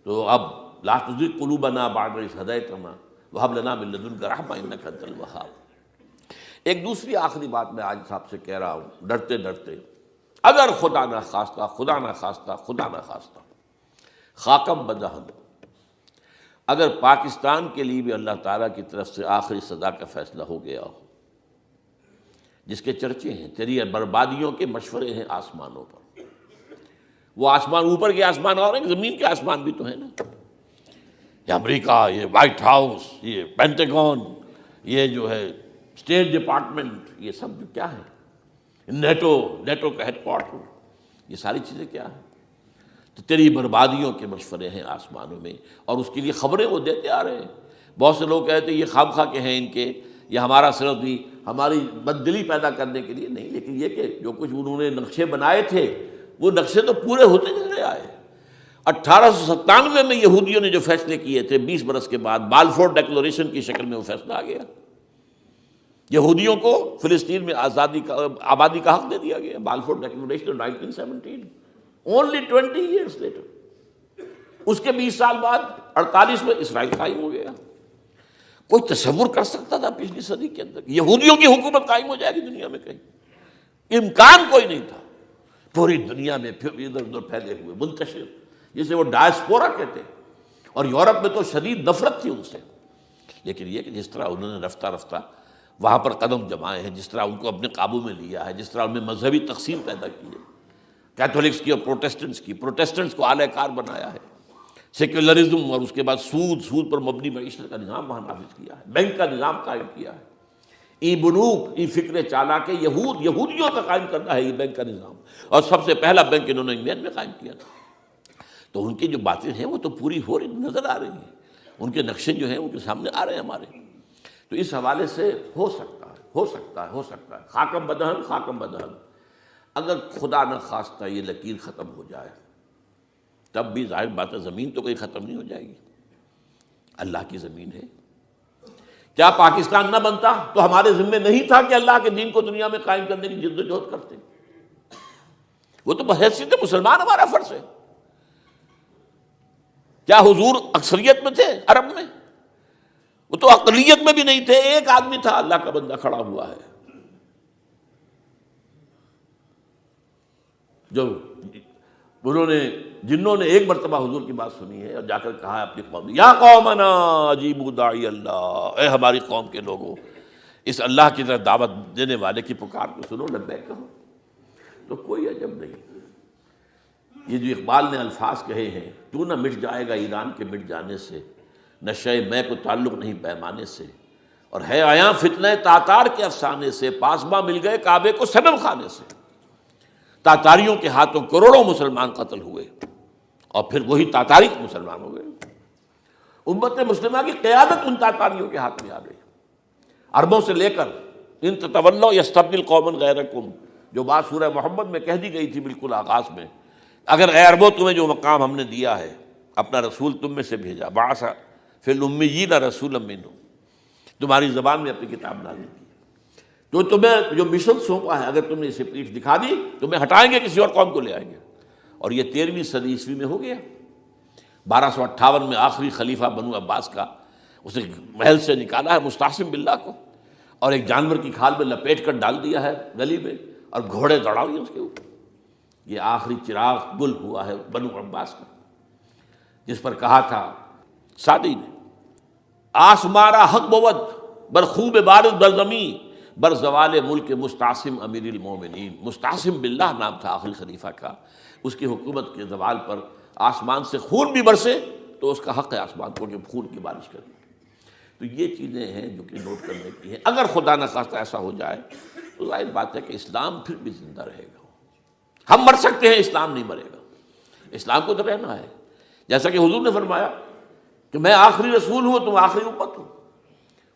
تو اب لا تزغ قلوبنا بعد اذ ہدیتنا وہب لنا من لدنک رحمۃ انک انت الوہاب۔ ایک دوسری آخری بات میں آج صاحب سے کہہ رہا ہوں، ڈرتے ڈرتے اگر خدا نہ خواستہ خدا نہ خواستہ خدا نہ خواستہ خاکم بدہن، اگر پاکستان کے لیے بھی اللہ تعالیٰ کی طرف سے آخری سزا کا فیصلہ ہو گیا ہو، جس کے چرچے ہیں، تیری بربادیوں کے مشورے ہیں آسمانوں پر، وہ آسمان اوپر کے آسمان اور ہیں، زمین کے آسمان بھی تو ہیں نا، یہ امریکہ، یہ وائٹ ہاؤس، یہ پینٹاگون، یہ جو ہے اسٹیٹ ڈپارٹمنٹ، یہ سب جو کیا ہے، نیٹو کا ہیڈ کوارٹر، یہ ساری چیزیں کیا ہیں؟ تو تیری بربادیوں کے مشورے ہیں آسمانوں میں، اور اس کے لیے خبریں وہ دیتے آ رہے ہیں۔ بہت سے لوگ کہتے ہیں یہ خام خواہ کے ہیں ان کے، یہ ہمارا صرف بھی ہماری بددلی پیدا کرنے کے لیے نہیں، لیکن یہ کہ جو کچھ انہوں نے نقشے بنائے تھے وہ نقشے تو پورے ہوتے چلے آئے۔ 1897 میں یہودیوں نے جو فیصلے کیے تھے، 20 برس کے بعد بالفور ڈیکلریشن کی شکل میں وہ فیصلہ آ گیا، یہودیوں کو فلسطین میں آبادی کا حق دے دیا گیا، Balfour declaration 1917، only 20 years later. اس کے 20 سال بعد 48 میں اسرائیل قائم ہو گیا۔ کوئی تصور کر سکتا تھا پچھلی صدی کے اندر یہودیوں کی حکومت قائم ہو جائے گی دنیا میں؟ کہیں امکان کوئی نہیں تھا۔ پوری دنیا میں پھر ادھر ادھر پھیلے ہوئے، منتشر، جسے وہ ڈائسپورا کہتے ہیں، اور یورپ میں تو شدید نفرت تھی ان سے۔ لیکن یہ کہ جس طرح انہوں نے رفتہ رفتہ وہاں پر قدم جمائے ہیں، جس طرح ان کو اپنے قابو میں لیا ہے، جس طرح ان میں مذہبی تقسیم پیدا کی ہے، کیتھولکس کی اور پروٹیسٹنٹس کی، پروٹیسٹنٹس کو اعلی کار بنایا ہے، سیکولرزم اور اس کے بعد سود پر مبنی معیشت کا نظام وہاں نافذ کیا ہے، بینک کا نظام قائم کیا ہے، ای بنوک، ای فکر چالاک یہودیوں کا قائم کرنا ہے یہ بینک کا نظام، اور سب سے پہلا بینک انہوں نے انگلینڈ میں قائم کیا تھا۔ تو ان کی جو باتیں ہیں وہ تو پوری ہو رہی نظر آ رہی ہیں، ان کے نقشے جو ہیں ان کے سامنے آ رہے ہیں ہمارے۔ تو اس حوالے سے ہو سکتا ہے خاکم بدہن، اگر خدا نہ خواستہ یہ لکیر ختم ہو جائے، تب بھی ظاہر بات ہے زمین تو کہیں ختم نہیں ہو جائے گی، اللہ کی زمین ہے۔ کیا پاکستان نہ بنتا تو ہمارے ذمے نہیں تھا کہ اللہ کے دین کو دنیا میں قائم کرنے کی جد و جہد کرتے؟ وہ تو بحیثیت مسلمان ہمارا فرض ہے۔ کیا حضور اکثریت میں تھے عرب میں؟ وہ تو اقلیت میں بھی نہیں تھے، ایک آدمی تھا، اللہ کا بندہ کھڑا ہوا ہے، جو جنوں نے ایک مرتبہ حضور کی بات سنی ہے اور جا کر کہا ہے اپنی قوم، یا قومنا اجیبوا داعی اللہ، اے ہماری قوم کے لوگوں، اس اللہ کی طرف دعوت دینے والے کی پکار کو سنو، لبیک کہو۔ تو کوئی عجب نہیں، یہ جو اقبال نے الفاظ کہے ہیں، تو نہ مٹ جائے گا ایران کے مٹ جانے سے، نشے میں کو تعلق نہیں پیمانے سے، اور ہے آیا فتنہ تاتار کے افسانے سے، پاسباں مل گئے کعبے کو صنم خانے سے۔ تاتاریوں کے ہاتھوں کروڑوں مسلمان قتل ہوئے، اور پھر وہی تاتاری مسلمان ہو گئے۔ امت مسلمہ کی قیادت ان تاتاریوں کے ہاتھ میں آ گئی، عربوں سے لے کر ان تتولوا یستبدل قوما غیرکم، جو بات سورہ محمد میں کہہ دی گئی تھی بالکل آغاز میں، اگر اے عربوں تمہیں جو مقام ہم نے دیا ہے، اپنا رسول تم میں سے بھیجا، بعث فی الامیین رسولا منہم، تمہاری زبان میں اپنی کتاب نازل کی، تو تمہیں جو مشن سونپا ہے، اگر تم نے اسے پیٹھ دکھا دی، تمہیں ہٹائیں گے، کسی اور قوم کو لے آئیں گے۔ اور یہ 13ویں صدی عیسوی میں ہو گیا۔ 1258 میں آخری خلیفہ بنو عباس کا اسے محل سے نکالا ہے مستعصم باللہ کو، اور ایک جانور کی کھال میں لپیٹ کر ڈال دیا ہے گلی میں، اور گھوڑے دوڑا دیے اس کے اوپر۔ یہ آخری چراغ گل ہوا ہے بنو عباس کا، جس پر کہا تھا سعدی نے، آسمارا حق بود بر خوب بارد بر زمین بر زوال ملک مستعصم امیر المومنین۔ مستعصم باللہ نام تھا آخری خلیفہ کا، اس کی حکومت کے زوال پر آسمان سے خون بھی برسے تو اس کا حق ہے آسمان کو کہ خون کی بارش کرے۔ تو یہ چیزیں ہیں جو کہ نوٹ کرنے کی ہیں۔ اگر خدا نہ خواستہ ایسا ہو جائے تو ظاہر بات ہے کہ اسلام پھر بھی زندہ رہے گا۔ ہم مر سکتے ہیں، اسلام نہیں مرے گا، اسلام کو تو رہنا ہے۔ جیسا کہ حضور نے فرمایا کہ میں آخری رسول ہوں، تم آخری امت ہو،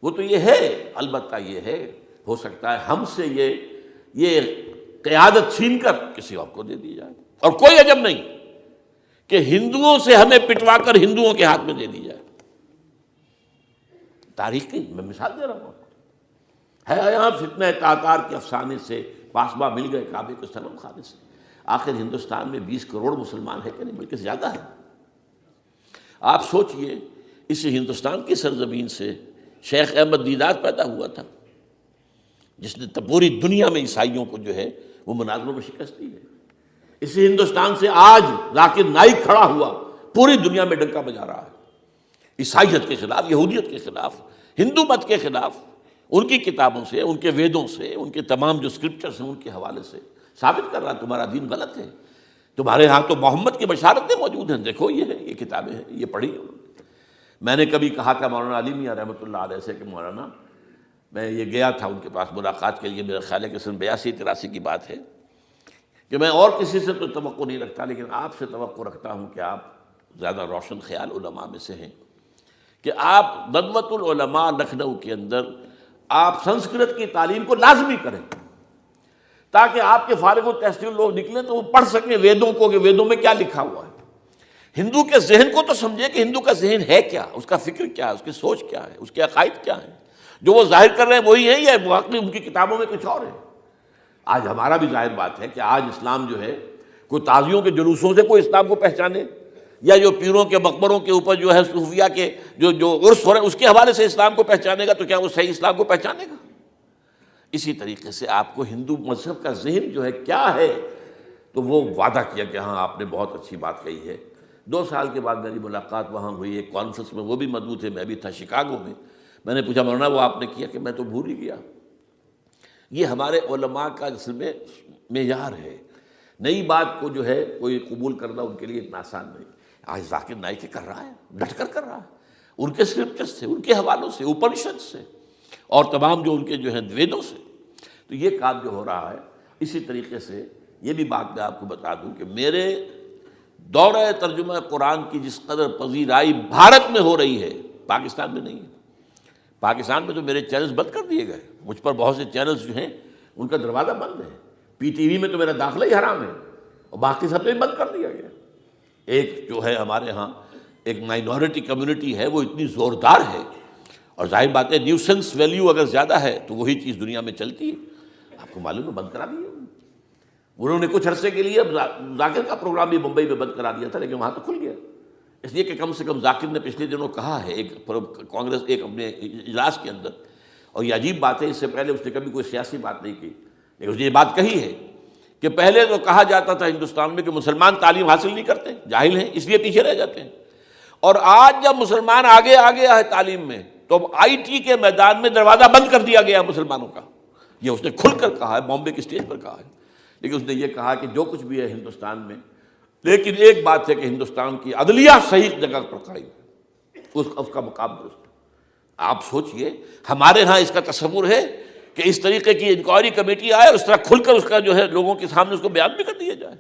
وہ تو یہ ہے۔ البتہ یہ ہے، ہو سکتا ہے ہم سے یہ قیادت چھین کر کسی اور کو دے دی جائے، اور کوئی عجب نہیں کہ ہندوؤں سے ہمیں پٹوا کر ہندوؤں کے ہاتھ میں دے دی جائے۔ تاریخ کی میں مثال دے رہا ہوں، ہے یہاں فتنہ تاتار کے افسانے سے، پاسباں مل گئے کعبے کے صنم خانے سے۔ آخر ہندوستان میں 20 کروڑ مسلمان ہے کہ نہیں، بلکہ زیادہ ہے۔ آپ سوچئے اس ہندوستان کی سرزمین سے شیخ احمد دیدات پیدا ہوا تھا، جس نے پوری دنیا میں عیسائیوں کو جو ہے وہ مناظروں میں شکست دی ہے۔ اسی ہندوستان سے آج ذاکر نائک کھڑا ہوا، پوری دنیا میں ڈنکا بجا رہا ہے، عیسائیت کے خلاف، یہودیت کے خلاف، ہندو مت کے خلاف، ان کی کتابوں سے، ان کے ویدوں سے، ان کے تمام جو اسکرپچرس ہیں ان کے حوالے سے ثابت کر رہا ہے تمہارا دین غلط ہے، تمہارے ہاں تو محمد کی بشارتیں موجود ہیں، دیکھو یہ ہے، یہ کتابیں ہیں، یہ پڑھی انہوں نے۔ میں نے کبھی کہا تھا مولانا علی میاں رحمۃ اللہ علیہ سے کہ مولانا، میں یہ گیا تھا ان کے پاس ملاقات کے لیے، میرا خیال ہے کہ سن 82-83 کی بات ہے، کہ میں اور کسی سے تو توقع نہیں رکھتا لیکن آپ سے توقع رکھتا ہوں کہ آپ زیادہ روشن خیال علماء میں سے ہیں، کہ آپ ندوۃ العلماء لکھنؤ کے اندر آپ سنسکرت کی تعلیم کو لازمی کریں، تاکہ آپ کے فارغ التحصیل لوگ نکلیں تو وہ پڑھ سکیں ویدوں کو کہ ویدوں میں کیا لکھا ہوا ہے، ہندو کے ذہن کو تو سمجھے کہ ہندو کا ذہن ہے کیا، اس کا فکر کیا ہے، اس کی سوچ کیا ہے، اس کے عقائد کیا ہیں، جو وہ ظاہر کر رہے ہیں وہی ہیں یا واقعی ان کی کتابوں میں کچھ اور ہے۔ آج ہمارا بھی ظاہر بات ہے کہ آج اسلام جو ہے، کوئی تازیوں کے جلوسوں سے کوئی اسلام کو پہچانے، یا جو پیروں کے مقبروں کے اوپر جو ہے صوفیہ کے جو عرس ہو رہے ہیں اس کے حوالے سے اسلام کو پہچانے گا، تو کیا وہ صحیح اسلام کو پہچانے گا؟ اسی طریقے سے آپ کو ہندو مذہب کا ذہن جو ہے کیا ہے، تو وہ وعدہ کیا کہ ہاں آپ نے بہت اچھی بات کہی ہے۔ 2 سال کے بعد میری ملاقات وہاں ہوئی ایک کانفرنس میں، وہ بھی مضبوط تھے، میں بھی تھا شکاگو میں نے پوچھا مولانا وہ آپ نے کیا؟ کہ میں تو بھول ہی گیا۔ یہ ہمارے علماء کا اصل میں معیار ہے، نئی بات کو جو ہے کوئی قبول کرنا ان کے لیے اتنا آسان نہیں۔ آج ذاکر نائک کر رہا ہے، ڈٹ کر کر رہا ہے، ان کے اسکرپچر سے، ان کے حوالوں سے، اپنشد سے، اور تمام جو ان کے جو ہیں ویدوں سے، تو یہ کام جو ہو رہا ہے۔ اسی طریقے سے یہ بھی بات میں آپ کو بتا دوں کہ میرے دورہ ترجمہ قرآن کی جس قدر پذیرائی بھارت میں ہو رہی ہے، پاکستان میں نہیں ہے۔ پاکستان میں تو میرے چینلز بند کر دیے گئے، مجھ پر بہت سے چینلز جو ہیں ان کا دروازہ بند ہے، پی ٹی وی میں تو میرا داخلہ ہی حرام ہے، اور باقی سب نے بند کر دیا گیا۔ ایک جو ہے ہمارے ہاں ایک مائنورٹی کمیونٹی ہے، وہ اتنی زوردار ہے، اور ظاہر بات ہے نیوسنس ویلیو اگر زیادہ ہے تو وہی چیز دنیا میں چلتی ہے۔ آپ کو معلوم ہے بند کرا دیا انہوں نے کچھ عرصے کے لیے، ذاکر کا پروگرام بھی ممبئی میں بند کرا دیا تھا، لیکن وہاں تو کھل گیا، اس لیے کہ کم سے کم ذاکر نے پچھلے دنوں کہا ہے ایک کانگریس ایک اپنے اجلاس کے اندر، اور یہ عجیب بات ہے، اس سے پہلے اس نے کبھی کوئی سیاسی بات نہیں کی، لیکن اس نے یہ بات کہی ہے کہ پہلے تو کہا جاتا تھا ہندوستان میں کہ مسلمان تعلیم حاصل نہیں کرتے، جاہل ہیں، اس لیے پیچھے رہ جاتے ہیں، اور آج جب مسلمان آگے آ گیا ہے تعلیم میں تو اب آئی ٹی کے میدان میں دروازہ بند کر دیا گیا مسلمانوں کا۔ یہ اس نے کھل کر کہا ہے، بامبے کے اسٹیج پر کہا ہے، لیکن اس نے یہ کہا کہ جو کچھ بھی ہے ہندوستان میں، لیکن ایک بات ہے کہ ہندوستان کی عدلیہ صحیح جگہ پر قائم ہے، اس کا مقام درست ہے۔ آپ سوچئے ہمارے ہاں اس کا تصور ہے کہ اس طریقے کی انکوائری کمیٹی آئے اور اس طرح کھل کر اس کا جو ہے لوگوں کے سامنے اس کو بیان بھی کر دیا جائے۔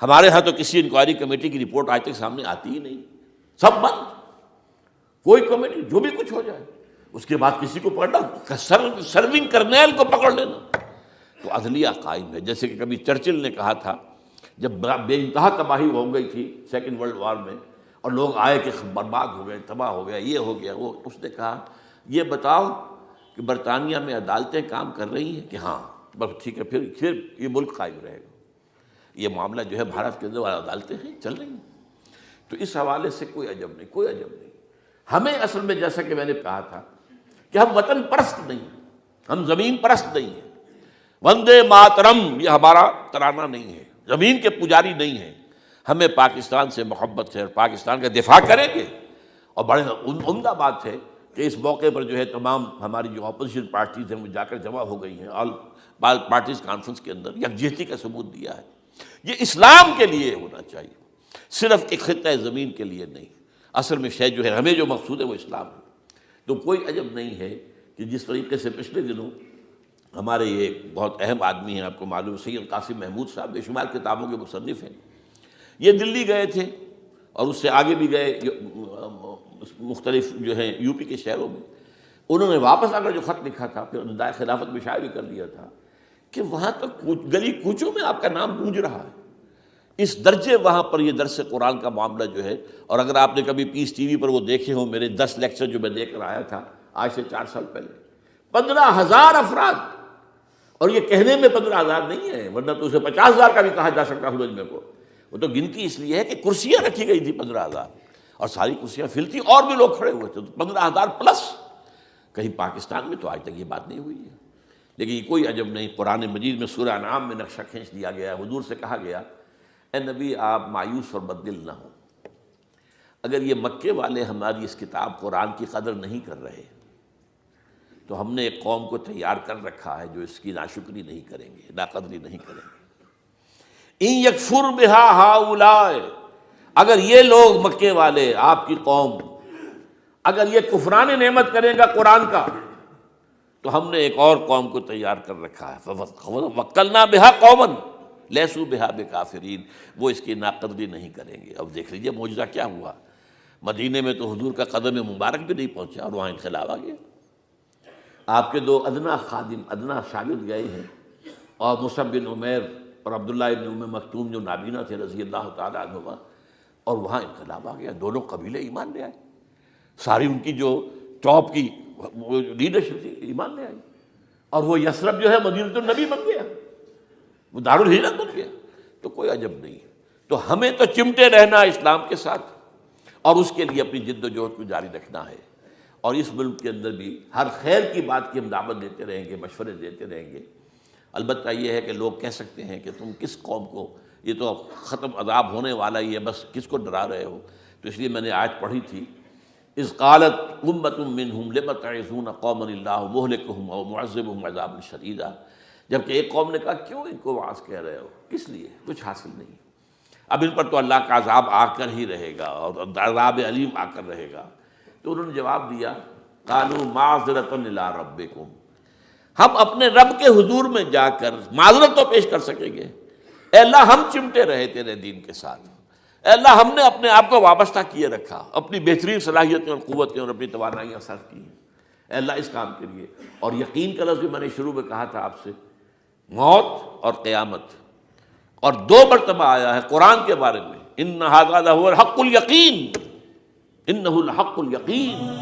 ہمارے ہاں تو کسی انکوائری کمیٹی کی رپورٹ آج تک سامنے آتی ہی نہیں، سب بند، کوئی کمیٹی جو بھی کچھ ہو جائے اس کے بعد کسی کو پکڑنا، سرونگ کرنیل کو پکڑ لینا، تو عدلیہ قائم ہے۔ جیسے کہ کبھی چرچل نے کہا تھا جب بے انتہا تباہی ہو گئی تھی سیکنڈ ورلڈ وار میں، اور لوگ آئے کہ برباد ہو گئے، تباہ ہو گیا، یہ ہو گیا وہ، اس نے کہا یہ بتاؤ کہ برطانیہ میں عدالتیں کام کر رہی ہیں؟ کہ ہاں، بس ٹھیک ہے، پھر یہ ملک قائم رہے گا۔ یہ معاملہ جو ہے بھارت کے اندر عدالتیں ہیں، چل رہی ہیں، تو اس حوالے سے کوئی عجب نہیں، کوئی عجب نہیں۔ ہمیں اصل میں جیسا کہ میں نے کہا تھا کہ ہم وطن پرست نہیں ہیں، ہم زمین پرست نہیں ہیں، وندے ماترم یہ ہمارا ترانہ نہیں ہے، زمین کے پجاری نہیں ہیں، ہمیں پاکستان سے محبت ہے اور پاکستان کا دفاع کریں گے۔ اور بڑے عمدہ بات ہے کہ اس موقع پر جو ہے تمام ہماری جو اپوزیشن پارٹیز ہیں وہ جا کر جمع ہو گئی ہیں، آل پارٹیز کانفرنس کے اندر یکجہتی کا ثبوت دیا ہے۔ یہ اسلام کے لیے ہونا چاہیے، صرف ایک خطہ زمین کے لیے نہیں۔ اصل میں شے جو ہے ہمیں جو مقصود ہے وہ اسلام ہے۔ تو کوئی عجب نہیں ہے کہ جس طریقے سے پچھلے دنوں ہمارے یہ بہت اہم آدمی ہیں، آپ کو معلوم سید قاسم محمود صاحب بے شمار کتابوں کے مصنف ہیں، یہ دلی گئے تھے اور اس سے آگے بھی گئے مختلف جو ہیں یو پی کے شہروں میں۔ انہوں نے واپس اگر جو خط لکھا تھا پھر ندائے خلافت میں شائع بھی کر دیا تھا کہ وہاں تک گلی کوچوں میں آپ کا نام گونج رہا ہے، اس درجے وہاں پر یہ درس قرآن کا معاملہ جو ہے۔ اور اگر آپ نے کبھی پیس ٹی وی پر وہ دیکھے ہوں میرے 10 لیکچر جو میں دے کر آیا تھا آج سے 4 سال پہلے، 15,000 افراد، اور یہ کہنے میں 15,000 نہیں ہے، ورنہ تو اسے 50,000 کا بھی کہا جا سکتا ہے میں کو، وہ تو گنتی اس لیے ہے کہ کرسیاں رکھی گئی تھی 15,000 اور ساری کرسیاں فل تھی اور بھی لوگ کھڑے ہوئے تھے، تو 15,000 پلس۔ کہیں پاکستان میں تو آج تک یہ بات نہیں ہوئی ہے، لیکن یہ کوئی عجب نہیں۔ قرآن مجید میں سورہ انعام میں نقشہ کھینچ دیا گیا ہے، حضور سے کہا گیا اے نبی آپ مایوس اور بددل نہ ہوں، اگر یہ مکے والے ہماری اس کتاب قرآن کی قدر نہیں کر رہے تو ہم نے ایک قوم کو تیار کر رکھا ہے جو اس کی ناشکری نہیں کریں گے، ناقدری نہیں کریں گے۔ ان یکفر بہا ہؤلاء، اگر یہ لوگ مکے والے آپ کی قوم اگر یہ کفران نعمت کرے گا قرآن کا تو ہم نے ایک اور قوم کو تیار کر رکھا ہے، وَوَكَّلْنَا بِهَا قَوْمًا لَيْسُوا بِهَا بِكَافِرِينَ، وہ اس کی ناقدری نہیں کریں گے۔ اب دیکھ لیجئے معجزہ کیا ہوا، مدینے میں تو حضور کا قدم مبارک بھی نہیں پہنچا اور وہاں انقلاب آ گیا۔ آپ کے دو ادنا خادم، ادنا شاگرد گئے ہیں، اور مصعب بن عمیر اور عبداللہ بن ام مکتوم جو نابینا تھے رضی اللہ تعالیٰ عنہما، اور وہاں انقلاب آ گیا، دونوں قبیلے ایمان لے آئے، ساری ان کی جو ٹاپ کی لیڈرشپ تھی ایمان لے آئی، اور وہ یثرب جو ہے مدینۃ النبی بن گیا، وہ دارالہجرت بن گیا۔ تو کوئی عجب نہیں، تو ہمیں تو چمٹے رہنا اسلام کے ساتھ اور اس کے لیے اپنی جد و جہد کو جاری رکھنا ہے، اور اس ملک کے اندر بھی ہر خیر کی بات کی ہم دعوت دیتے رہیں گے، مشورے دیتے رہیں گے۔ البتہ یہ ہے کہ لوگ کہہ سکتے ہیں کہ تم کس قوم کو، یہ تو ختم عذاب ہونے والا ہی ہے، بس کس کو ڈرا رہے ہو؟ تو اس لیے میں نے آیت پڑھی تھی، اذ قالت امۃ منہم لم تعظون قوما اللہ مہلکہم او معذبہم عذابا شدیدا، جبکہ ایک قوم نے کہا کیوں ان کو وعظ کہہ رہے ہو، کس لیے، کچھ حاصل نہیں، اب ان پر تو اللہ کا عذاب آ کر ہی رہے گا اور عذاب علیم آ کر رہے گا۔ تو انہوں نے جواب دیا، قالوا معذرۃ الی ربکم، ہم اپنے رب کے حضور میں جا کر معذرت تو پیش کر سکیں گے، اے اللہ ہم چمٹے رہے تیرے دین کے ساتھ، اے اللہ ہم نے اپنے آپ کو وابستہ کیے رکھا، اپنی بہترین صلاحیتیں اور قوتیں اور اپنی توانائیاں صرف کی ہیں، اے اللہ اس کام کے لیے۔ اور یقین کا لفظ بھی میں نے شروع میں کہا تھا آپ سے، موت اور قیامت، اور دو مرتبہ آیا ہے قرآن کے بارے میں، ان ھذا لھو الحق الیقین، انہ الحق الیقین،